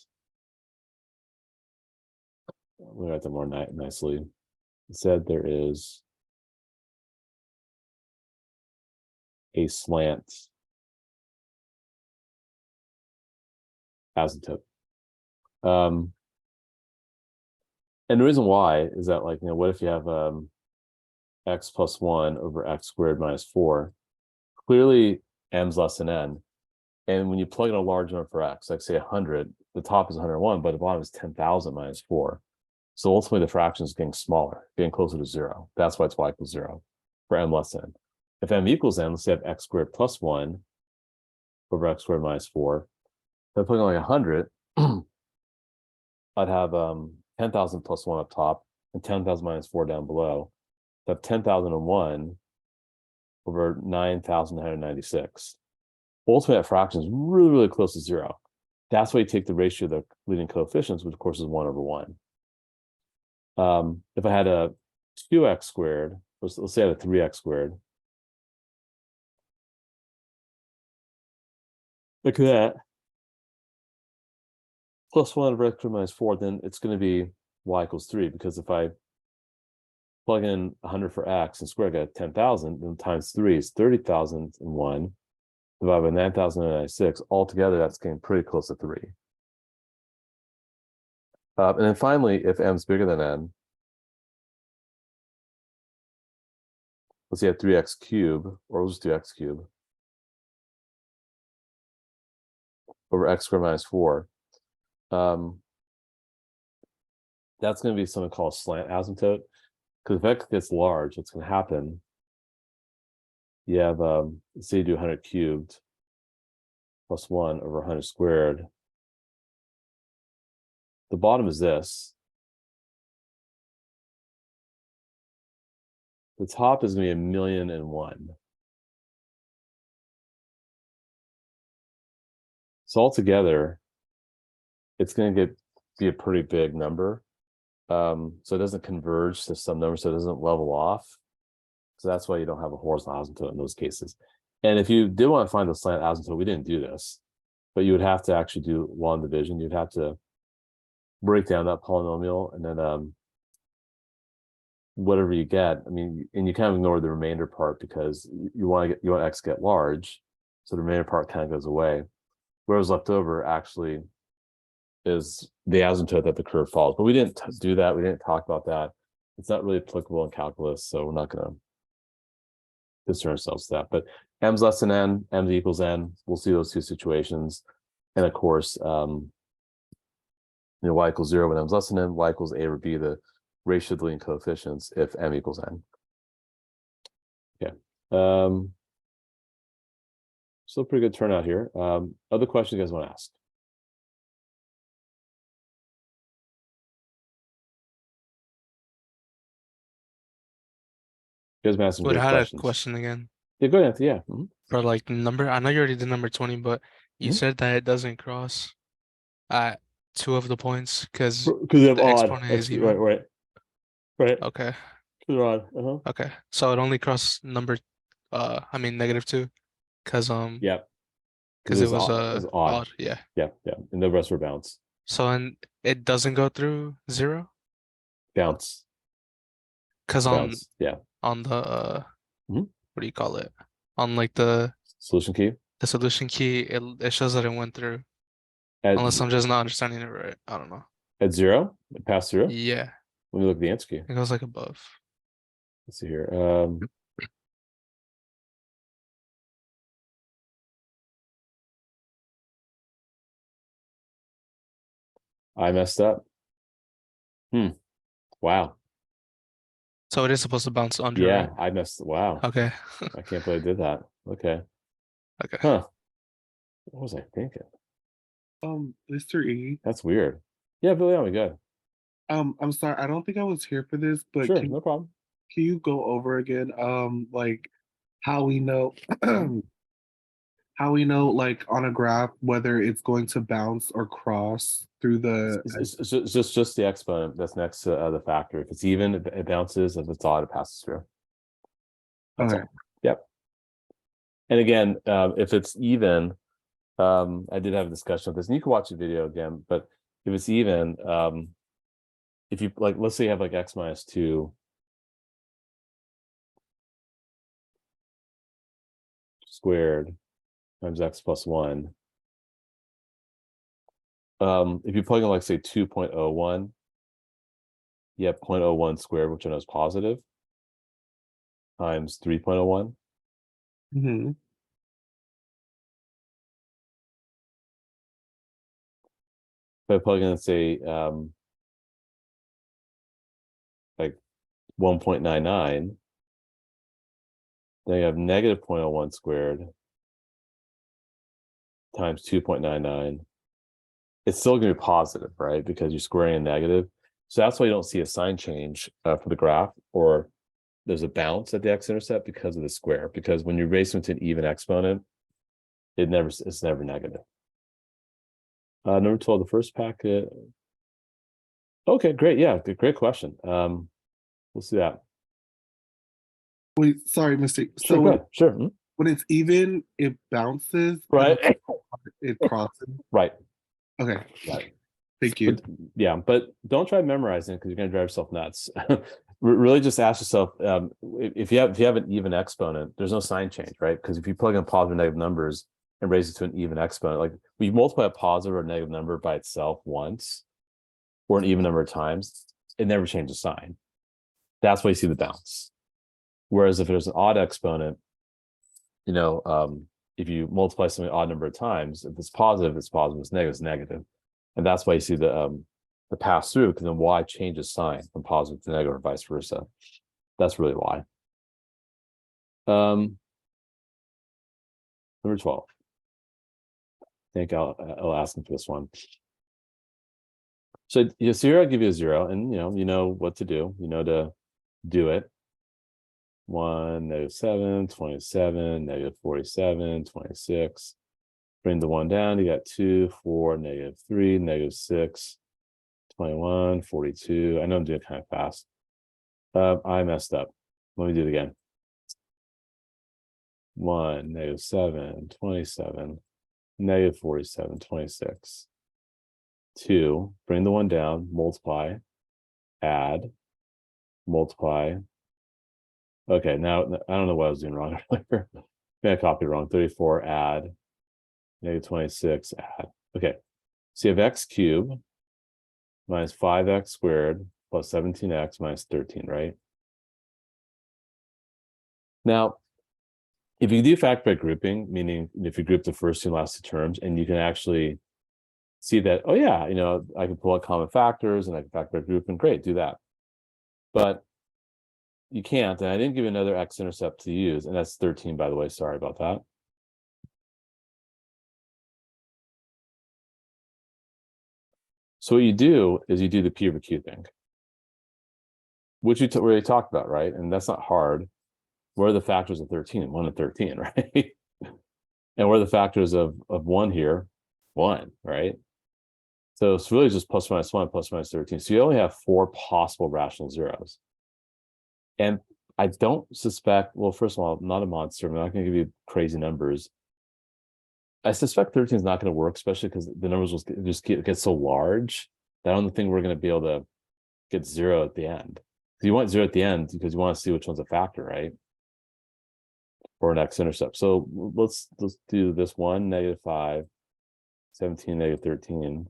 Let me write that more nicely. Instead, there is a slant asymptote. And the reason why is that, what if you have x plus 1 over x squared minus 4? Clearly, m's less than n. And when you plug in a large number for x, like say 100, the top is 101, but the bottom is 10,000 minus 4. So ultimately the fraction is getting smaller, getting closer to 0. That's why it's y equals 0 for m less than n. If m equals n, let's say I have x squared plus 1 over x squared minus 4. If I'm putting like 100, I'd have 10,000 plus 1 up top and 10,000 minus 4 down below. I have 10,001 over 9,996. Ultimate fraction is really, really close to 0. That's why you take the ratio of the leading coefficients, which of course is 1 over 1. If I had a 2x squared, let's say I had a 3x squared. Look at that. Plus 1 over x squared minus 4, then it's going to be y equals 3, because if I plug in 100 for x and square, I get 10,000, then times 3 is 30,001, divided by 9,096. Altogether, that's getting pretty close to 3. And then finally, if m is bigger than n, let's say I have 3x cubed, or we'll just do x cubed, over x squared minus 4. That's going to be something called slant asymptote, because if x gets large, what's going to happen? You have, say you do 100 cubed plus 1 over 100 squared. The bottom is this. The top is going to be 1,000,001. So altogether, it's going to be a pretty big number. So it doesn't converge to some number, so it doesn't level off. So that's why you don't have a horizontal asymptote in those cases. And if you did want to find the slant asymptote, we didn't do this, but you would have to actually do long division. You'd have to break down that polynomial, and then whatever you get, I mean, and you kind of ignore the remainder part because you want x to get large, so the remainder part kind of goes away. Whatever's left over actually is the asymptote that the curve follows. But we didn't do that. We didn't talk about that. It's not really applicable in calculus, so we're not going to concern ourselves with that. But m's less than n, m equals n. We'll see those two situations, and of course, y equals 0 when m's less than n. Y equals a over b, the ratio of the leading coefficients if m equals n. Yeah. Still pretty good turnout here. Other questions you guys want to ask? You guys may ask some But great I had a questions. question again Yeah, go ahead. Yeah. for like number. I know you already did number 20, but you Mhm. said that it doesn't cross at 2 of the points because Because you have the odd. exponent is Right, even. right. Okay, They're odd. okay. So it only crossed number, I mean -2, because Yeah. because it was It's odd. odd, yeah. Yeah, and the rest were bounce. So and it doesn't go through 0 Bounce. because Bounce. Yeah. on the Mhm. what do you call it? On like the Solution key. solution key, it shows that it went through. At, Unless I'm just not understanding it right. I don't know. at 0, it passed through. Yeah, Let me look at the answer key. it goes like above. Let's see here. I messed up. Wow. So it is supposed to bounce under, Yeah, right? I messed. Wow. Okay. I can't believe I did that. Okay. Okay. Huh. What was I thinking? Mr. E, That's weird. Yeah, Billy, I'm good. I'm sorry, I don't think I was here for this, but Sure, no problem. can you go over again, like how we know, how we know, like on a graph, whether it's going to bounce or cross through the, It's just the exponent that's next to the factor. If it's even, it bounces. If it's odd, it passes through. That's Okay. all. Yep. And again, if it's even, I did have a discussion of this, and you can watch the video again. But if it's even, if you like, let's say you have like x minus 2 squared times x plus 1. If you plug in like say 2.01, you have 0.01 squared, which I know is positive, times 3.01. Mhm. If I plug in, say, 1.99. Then you have negative 0.01 squared times 2.99. It's still going to be positive, right? Because you're squaring a negative. So that's why you don't see a sign change for the graph, or there's a bounce at the x-intercept because of the square. Because when you're raising to an even exponent, it's never negative. Number 12, the first packet. Okay, great. Yeah, great question. We'll see that. Wait, sorry, mistake. Sure, So go ahead. Sure. Mhm. when it's even, it bounces. Right. It crosses. Right. Okay. Right. Thank you. But, yeah, but don't try memorizing it because you're going to drive yourself nuts. Really, just ask yourself if you have an even exponent, there's no sign change, right? Because if you plug in positive and negative numbers and raise it to an even exponent, like we multiply a positive or negative number by itself once, or an even number of times, it never changes sign. That's why you see the bounce. Whereas if there's an odd exponent, if you multiply something odd number of times, if it's positive, it's positive. It's negative, it's negative. And that's why you see the pass through, because then y changes sign from positive to negative or vice versa. That's really why. Number 12. I think I'll ask him for this one. So here I'll give you a 0, and you know what to do. You know to do it. 1, -7, 27, -47, 26. Bring the 1 down, you got 2, 4, -3, -6, 21, 42. I know I'm doing it kind of fast. I messed up. Let me do it again. 1, -7, 27, -47, 26. 2, bring the 1 down, multiply, add, multiply. Okay, now I don't know what I was doing wrong earlier. I copied it wrong. 34, add, -26, add. Okay, so you have x cubed minus 5x squared plus 17x minus 13, right? Now, if you do factor by grouping, meaning if you group the first two and last two terms, and you can actually see that, oh yeah, I can pull out common factors and I can factor by grouping, great, do that. But you can't, and I didn't give you another x-intercept to use, and that's 13, by the way, sorry about that. So what you do is you do the P over Q thing, which we already talked about, right? And that's not hard. What are the factors of 13? 1 and 13, right? And what are the factors of 1 here? 1, right? So it's really just plus minus 1, plus minus 13. So you only have 4 possible rational zeros. And I don't suspect, well, first of all, I'm not a monster. I'm not going to give you crazy numbers. I suspect 13 is not going to work, especially because the numbers will just get so large that I don't think we're going to be able to get 0 at the end. You want 0 at the end because you want to see which one's a factor, right? Or an x-intercept. So let's do this one, -5, 17, -13.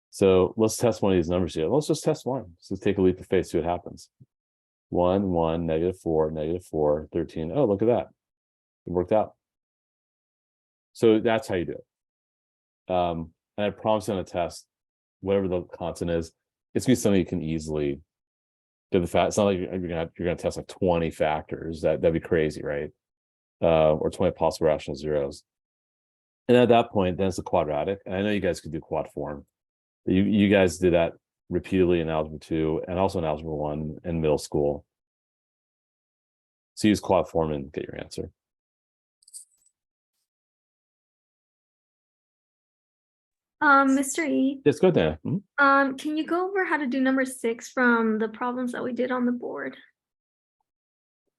So let's test one of these numbers here. Let's just test one. So take a leap of faith, see what happens. 1, 1, -4, -4, 13. Oh, look at that. It worked out. So that's how you do it. And I promise on a test, whatever the constant is, it's gonna be something you can easily do the fact. It's not like you're gonna test like 20 factors. That'd be crazy, right? Or 20 possible rational zeros. And at that point, then it's a quadratic. And I know you guys could do quad form. You guys did that repeatedly in algebra 2 and also in algebra 1 in middle school. So use quad form and get your answer. Mr. E, Yes, go there. can you go over how to do number 6 from the problems that we did on the board?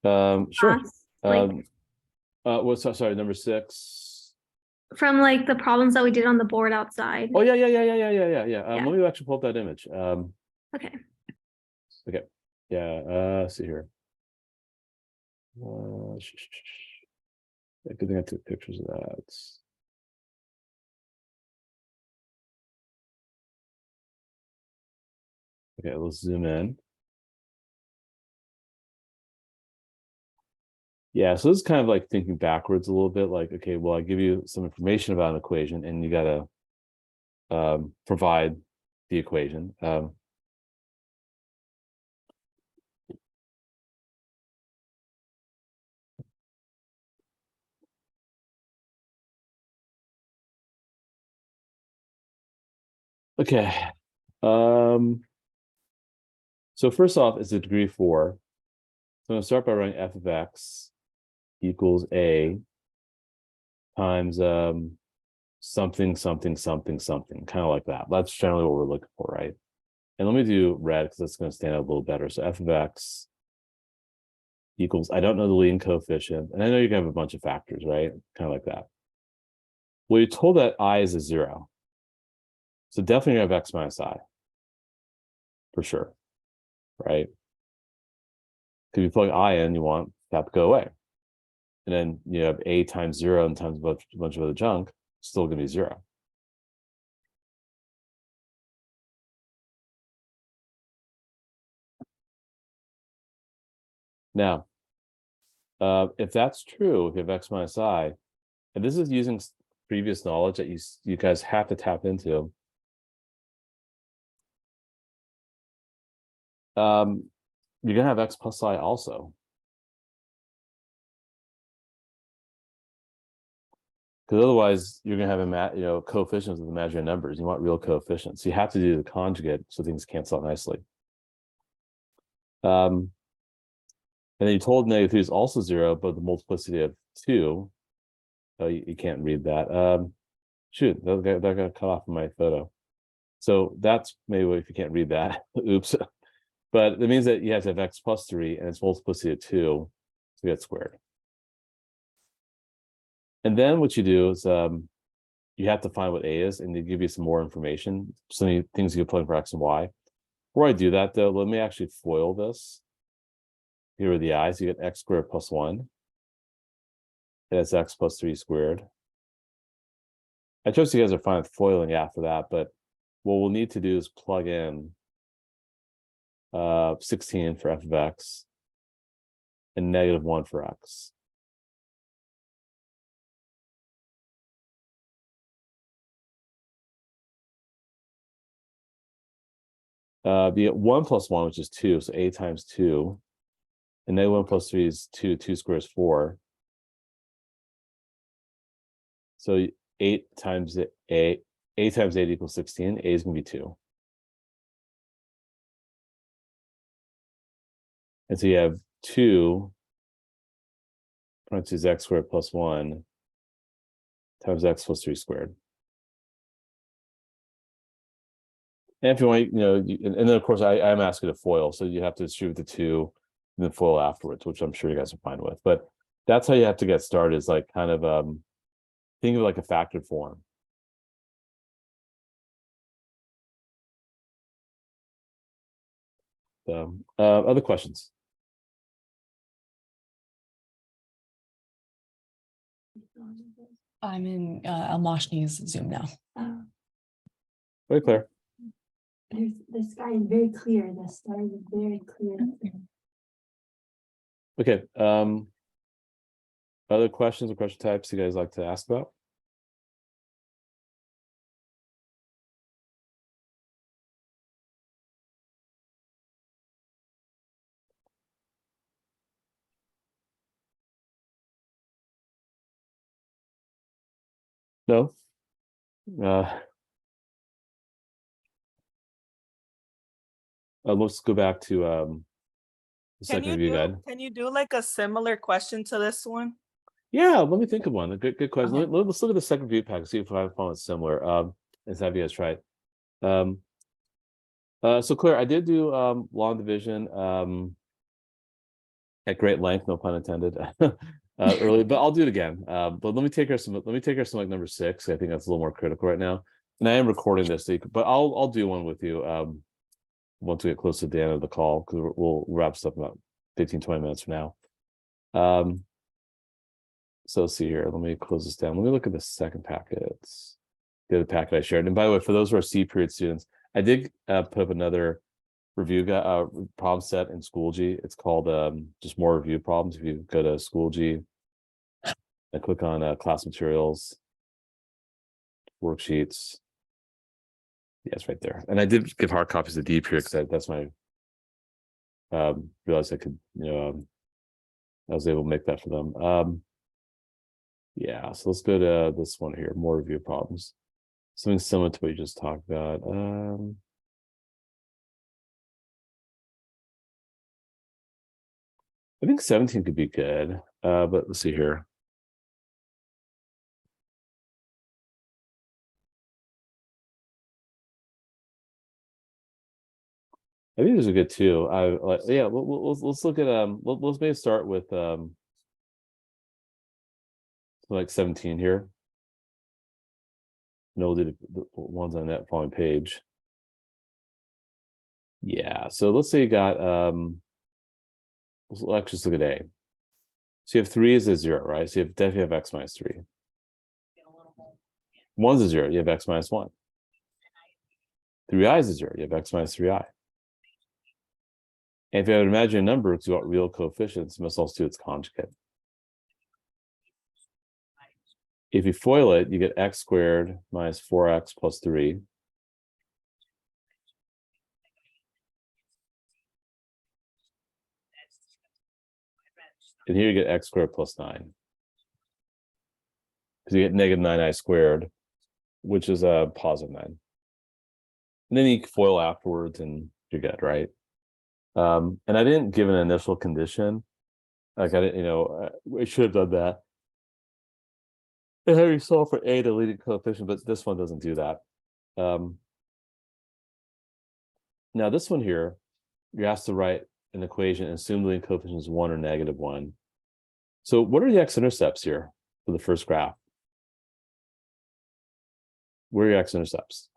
Sure. Like Sorry, number 6. from like the problems that we did on the board outside. Oh yeah. Let me actually pull up that image. Okay. Okay. Yeah. Let's see here. Good thing I took pictures of that. Okay, let's zoom in. Yeah, so this is kind of like thinking backwards a little bit, like, okay, well, I give you some information about an equation and you gotta provide the equation. Okay. So first off, it's a degree 4. So I'm gonna start by writing f of x equals a times something, something, something, something, kind of like that. That's generally what we're looking for, right? And let me do red because that's going to stand out a little better. So f of x equals, I don't know the leading coefficient, and I know you can have a bunch of factors, right? Kind of like that. Well, you're told that I is a 0. So definitely you have x minus I. For sure. Right? Because you plug I in, you want that to go away. And then you have a times 0 and times a bunch of other junk, still going to be 0. Now, if that's true, if you have x minus I, and this is using previous knowledge that you guys have to tap into. You're gonna have x plus I also. Because otherwise you're gonna have coefficients with imaginary numbers. You want real coefficients. You have to do the conjugate so things cancel out nicely. And then you told -3 is also 0, but the multiplicity of 2. Oh, you can't read that. Shoot, that got cut off in my photo. So that's maybe if you can't read that. Oops. But it means that you have to have x plus 3 and its multiplicity of 2 to get squared. And then what you do is you have to find what a is, and they give you some more information, some things you can plug for x and y. Before I do that, though, let me actually FOIL this. Here are the i's. You get x squared plus 1. And that's x plus 3 squared. I trust you guys are fine with foiling after that, but what we'll need to do is plug in 16 for f of x and -1 for x. You get 1 plus 1, which is 2, so a times 2. And -1 plus 3 is 2. 2 squared is 4. So 8 times a times 8 equals 16. A is going to be 2. And so you have 2 parentheses x squared plus 1 times x plus 3 squared. And if you want, and then of course I'm asking to FOIL, so you have to distribute the 2 and then FOIL afterwards, which I'm sure you guys are fine with. But that's how you have to get started, is like kind of think of it like a factored form. Other questions? I'm in El Moshni's Zoom now. Very clear. The sky is very clear. The stars are very clear. Okay. Other questions or question types you guys like to ask about? No. Let's go back to the second review guide. Can you do like a similar question to this one? Yeah, let me think of one. A good question. Okay. Let's look at the second review pack and see if I found it similar. And have you guys try it. So Claire, I did do long division at great length, no pun intended. Early, but I'll do it again. But let me take her some like number 6. I think that's a little more critical right now. And I am recording this, but I'll do one with you once we get close to the end of the call, because we'll wrap stuff in about 15-20 minutes from now. So let's see here. Let me close this down. Let me look at the second packet. The other packet I shared. And by the way, for those who are C period students, I did put up another review problem set in Schoology. It's called just more review problems. If you go to Schoology and click on class materials, worksheets. Yes, right there. And I did give hard copies of D period because that's my realized I could, I was able to make that for them. Yeah, so let's go to this one here, more review problems. something similar to what you just talked about. I think 17 could be good, but let's see here. I think these are good too. I like, yeah. Let's look at let's maybe start with like 17 here. No, we'll do the ones on that following page. Yeah. So let's say you got let's just look at A. So you have 3 is a 0, right? So you definitely have x minus 3. 1's a 0, you have x minus 1. 3i is a 0, you have x minus 3i. And if you have an imaginary number, it's got real coefficients, it must also do its conjugate. If you FOIL it, you get x squared minus 4x plus 3. And here you get x squared plus 9. Because you get negative 9i squared, which is a positive 9. And then you FOIL afterwards and you're good, right? And I didn't give an initial condition. Like I didn't, I should have done that. And how you solve for a, the leading coefficient, but this one doesn't do that. Now this one here, you're asked to write an equation and assume the leading coefficient is 1 or negative 1. So what are the x-intercepts here for the first graph? Where are your x-intercepts?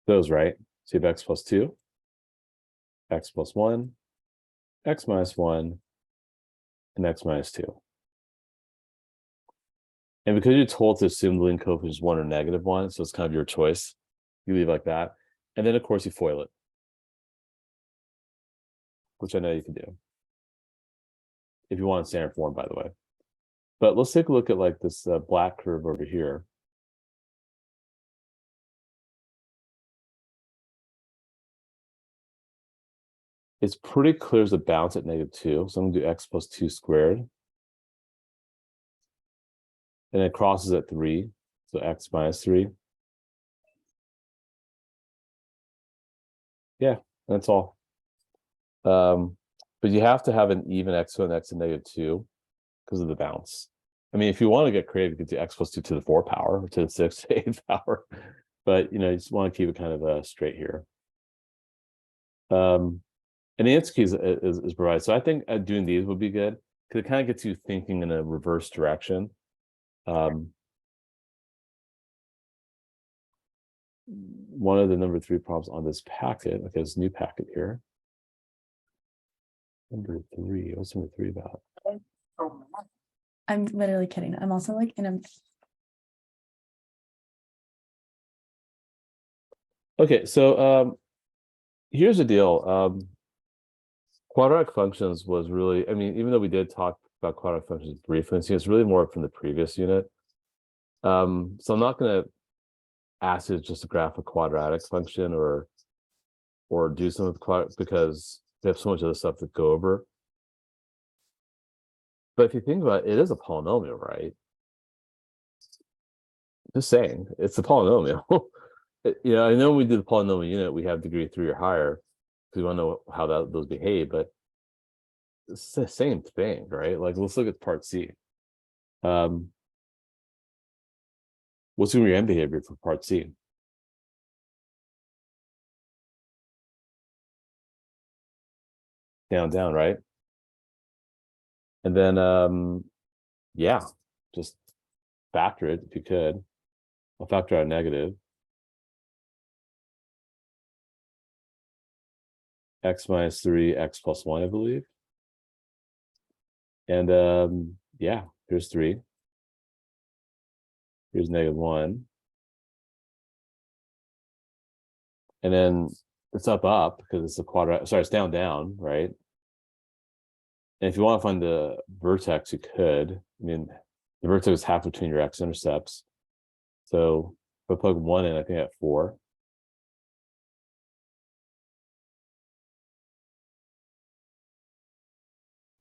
Those, right? So you have x plus 2, x plus 1, x minus 1, and x minus 2. And because you're told to assume the leading coefficient is 1 or negative 1, so it's kind of your choice, you leave like that. And then, of course, you FOIL it, which I know you can do. If you want standard form, by the way. But let's take a look at like this black curve over here. It's pretty clear as a bounce at negative 2. So I'm going to do x plus 2 squared. And it crosses at 3. So x minus 3. Yeah, that's all. But you have to have an even exponent x to negative 2 because of the bounce. I mean, if you want to get creative, you could do x plus 2 to the 4th power or to the 6th to 8th power. But, you just want to keep it kind of straight here. And the answer key is provided. So I think doing these would be good because it kind of gets you thinking in a reverse direction. One of the number 3 problems on this packet, okay, this new packet here. Number 3, what's number 3 about? I'm literally kidding. I'm also like in a. Okay, so here's the deal. Quadratic functions was really, I mean, even though we did talk about quadratic functions briefly, it's really more from the previous unit. So I'm not going to ask you just to graph a quadratic function or do some of the quadratic because they have so much other stuff to go over. But if you think about it, it is a polynomial, right? Just saying, it's a polynomial. I know when we do the polynomial unit, we have degree 3 or higher because we want to know how those behave, but it's the same thing, right? Like, let's look at part C. What's going to be your end behavior for part C? Down, down, right? And then, yeah, just factor it if you could. I'll factor out negative. X minus 3, x plus 1, I believe. And yeah, here's 3. Here's negative 1. And then it's up because it's a quadratic, sorry, it's down, down, right? And if you want to find the vertex, you could. I mean, the vertex is half between your x-intercepts. So if I plug 1 in, I think at 4.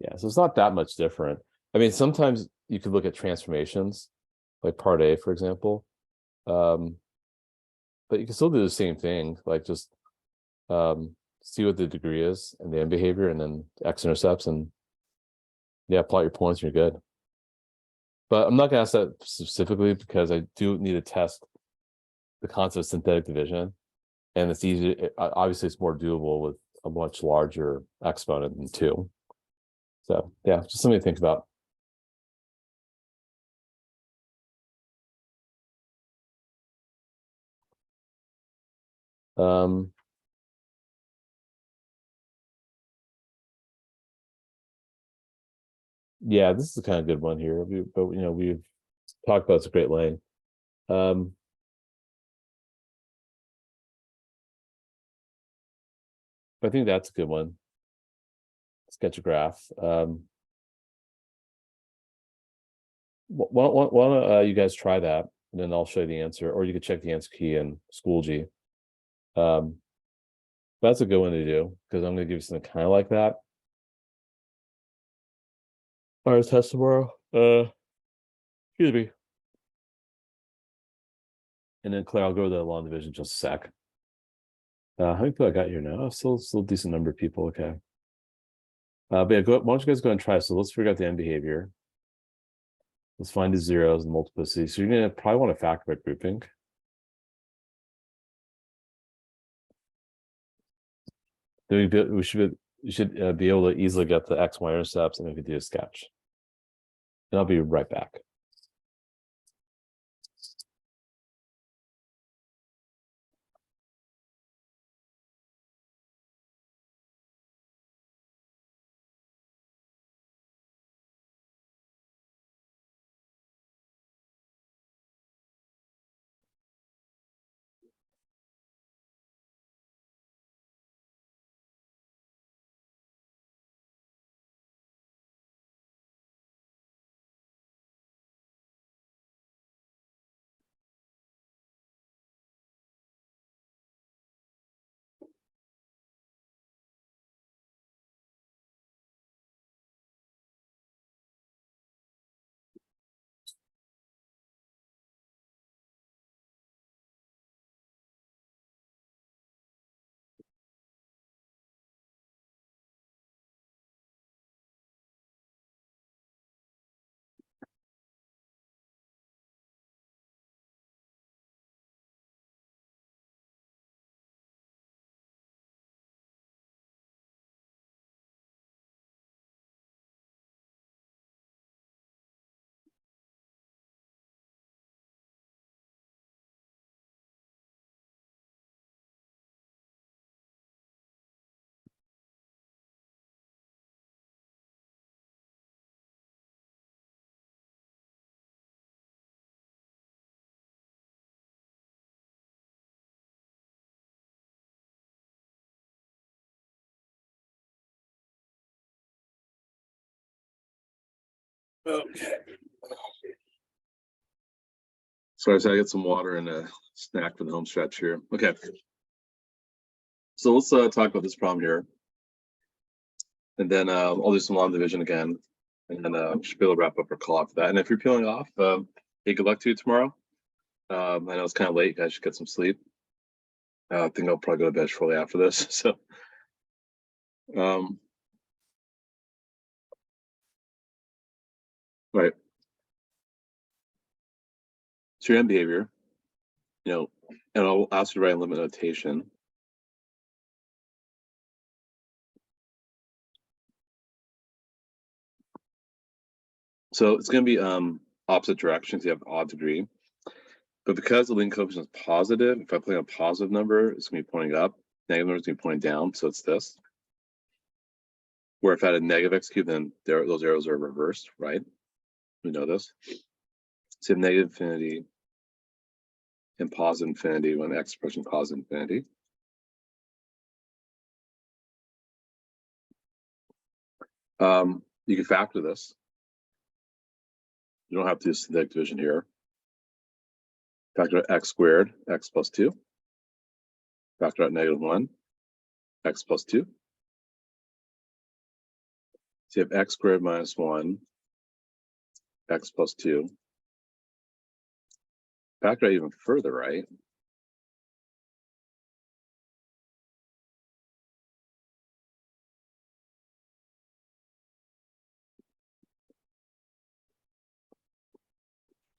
Yeah, so it's not that much different. I mean, sometimes you could look at transformations, like part A, for example. But you can still do the same thing, like just see what the degree is and the end behavior, and then x-intercepts, and yeah, plot your points, and you're good. But I'm not gonna ask that specifically because I do need to test the concept of synthetic division, and it's easy. Obviously, it's more doable with a much larger exponent than 2. So yeah, just something to think about. Yeah, this is a kind of good one here. But we've talked about it's a great length. I think that's a good one. Sketch a graph. Why don't you guys try that, and then I'll show you the answer, or you could check the answer key in Schoology. That's a good one to do because I'm going to give you something kind of like that. All right, test tomorrow. Excuse me. And then Claire, I'll go to the long division in just a sec. How many people I got here now? Oh, still a decent number of people. Okay. But yeah, why don't you guys go and try? So let's figure out the end behavior. Let's find the zeros and multiplicity. So you're gonna probably want to factor by grouping. Then you should be able to easily get the x, y intercepts, and we can do a sketch. And I'll be right back. Okay. Sorry, so I get some water and a snack for the home stretch here. Okay. So let's talk about this problem here. And then I'll do some long division again. And then we should be able to wrap up our call after that. And if you're peeling off, hey, good luck to you tomorrow. I know it's kind of late, you guys should get some sleep. I think I'll probably go to bed shortly after this. So right. So your end behavior, and I'll ask you to write a limit notation. So it's going to be opposite directions. You have odd degree, but because the leading coefficient is positive, if I play a positive number, it's going to be pointing up. Negative number is going to be pointing down. So it's this. Where if I had a negative x cubed, then those arrows are reversed, right? We know this. So you have negative infinity and positive infinity when x approaching positive infinity. You can factor this. You don't have to do synthetic division here. Factor out x squared, x plus 2. Factor out -1, x plus 2. So you have x squared minus 1, x plus 2. Factor out even further, right?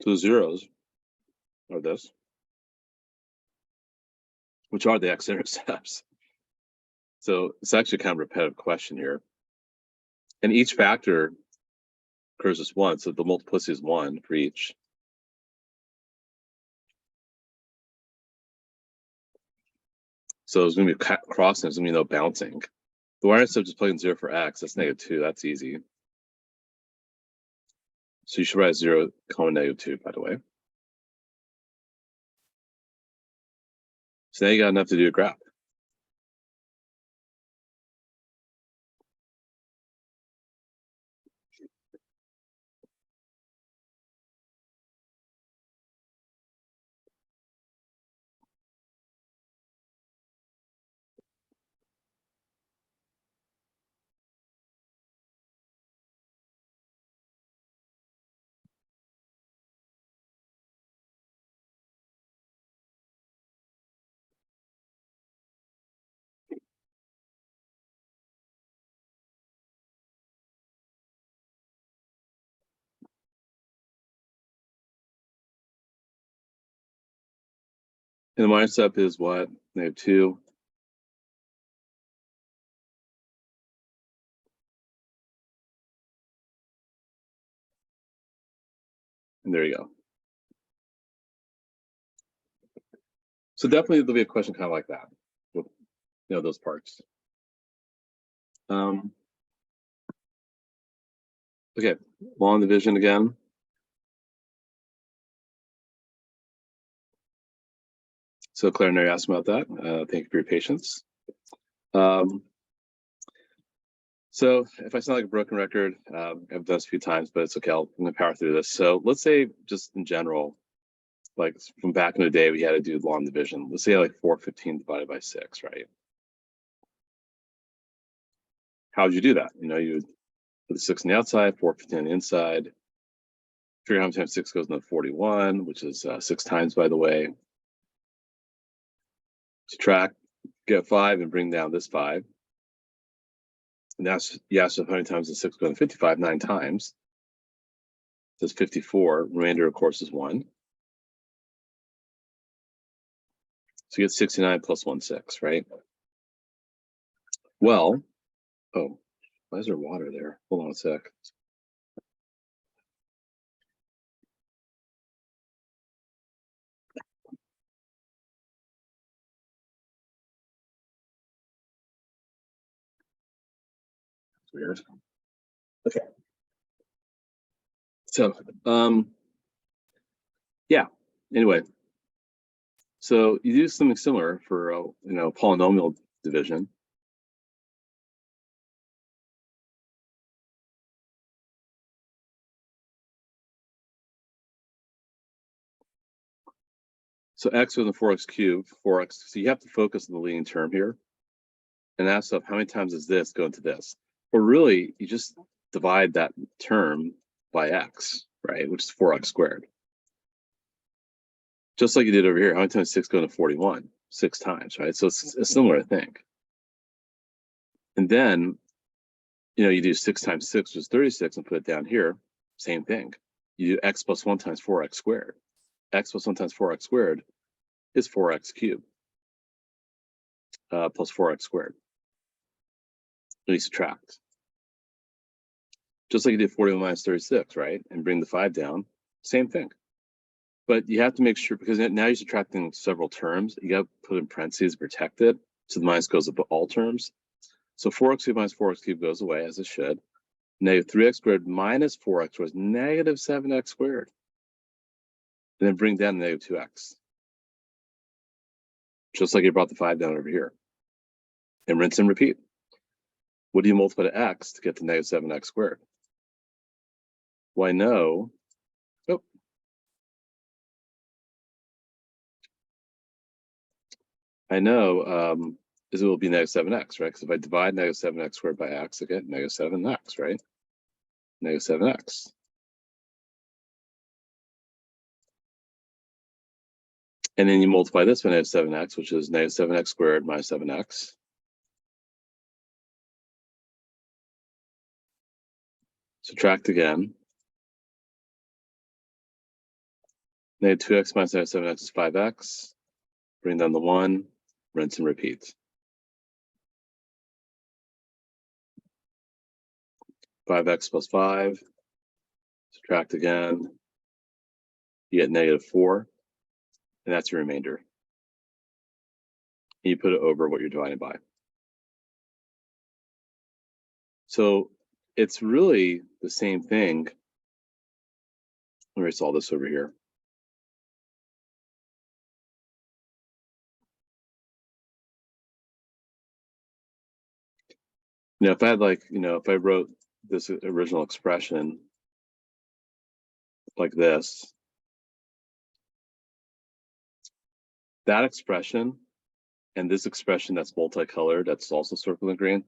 So the zeros are this, which are the x-intercepts. So it's actually kind of a repetitive question here. And each factor occurs as 1, so the multiplicity is 1 for each. So there's going to be crossing, there's going to be no bouncing. The y-intercept just plugging 0 for x, that's -2, that's easy. So you should write 0, -2, by the way. So now you got enough to do a graph. And the y-intercept is what? -2. And there you go. So definitely there'll be a question kind of like that, with those parts. Okay, long division again. So Claire, I know you asked about that. Thank you for your patience. So if I sound like a broken record, I've done this a few times, but it's okay. I'm gonna power through this. So let's say just in general, like from back in the day, we had to do long division. Let's say like 415 divided by 6, right? How would you do that? You would put the 6 on the outside, 415 on the inside. Figure how many times 6 goes into 41, which is 6 times, by the way. Subtract, get 5, and bring down this 5. And that's, so how many times does 6 go into 55? 9 times. That's 54. Remainder, of course, is 1. So you get 69 plus 1, 6, right? Well, oh, why is there water there? Hold on a sec. Weird. Okay. So, yeah. Anyway, so you do something similar for polynomial division. So x with a 4x cubed, 4x. So you have to focus on the leading term here, and ask yourself how many times does this go into this? Or really, you just divide that term by x, right? Which is 4x squared. Just like you did over here. How many times 6 go into 41? 6 times, right? So it's a similar thing. And then, you do 6 times 6, which is 36, and put it down here. Same thing. You do x plus 1 times 4x squared. X plus 1 times 4x squared is 4x cubed plus 4x squared. And you subtract. Just like you did 41 minus 36, right? And bring the 5 down. Same thing. But you have to make sure, because now you're subtracting several terms, you got to put in parentheses to protect it. So the minus goes up all terms. So 4x cubed minus 4x cubed goes away, as it should. Negative 3x squared minus 4x was negative 7x squared. And then bring down the negative 2x. Just like you brought the 5 down over here. And rinse and repeat. What do you multiply to x to get to negative 7x squared? Well, I know, is it will be -7x, right? Because if I divide -7x squared by x, I get -7x, right? -7x. And then you multiply this by -7x, which is -7x squared minus 7x. Subtract again. -2x minus -7x is 5x. Bring down the 1, rinse and repeat. 5x plus 5. Subtract again. You get -4. And that's your remainder. And you put it over what you're dividing by. So it's really the same thing. Let me solve this over here. You know, if I had like, you know, if I wrote this original expression like this, that expression and this expression that's multicolored, that's also circled in green,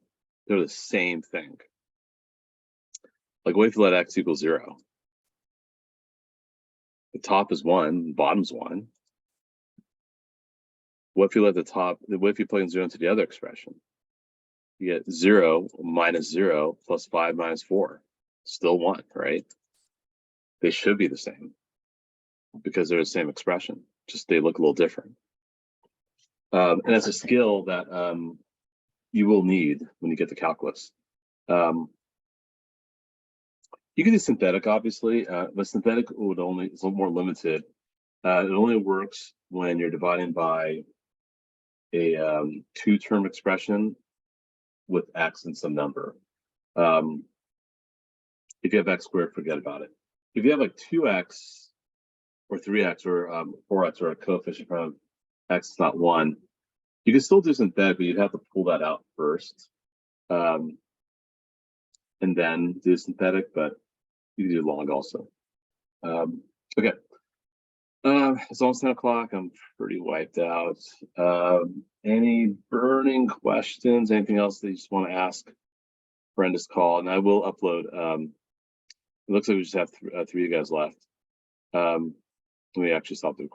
they're the same thing. Like, what if you let x equal 0? The top is 1, the bottom's 1. What if you let the top, what if you plug in 0 into the other expression? You get 0 minus 0 plus 5 minus 4. Still 1, right? They should be the same because they're the same expression, just they look a little different. And that's a skill that you will need when you get to calculus. You can do synthetic, obviously, but synthetic would only, it's a little more limited. It only works when you're dividing by a 2-term expression with x and some number. If you have x squared, forget about it. If you have like 2x or 3x or 4x or a coefficient from x is not 1, you can still do synthetic, but you'd have to pull that out first and then do synthetic, but you can do log also. Okay. It's almost 10 o'clock. I'm pretty wiped out. Any burning questions? Anything else that you just want to ask? Brenda's call, and I will upload. It looks like we just have 3 of you guys left. Let me actually stop the recording.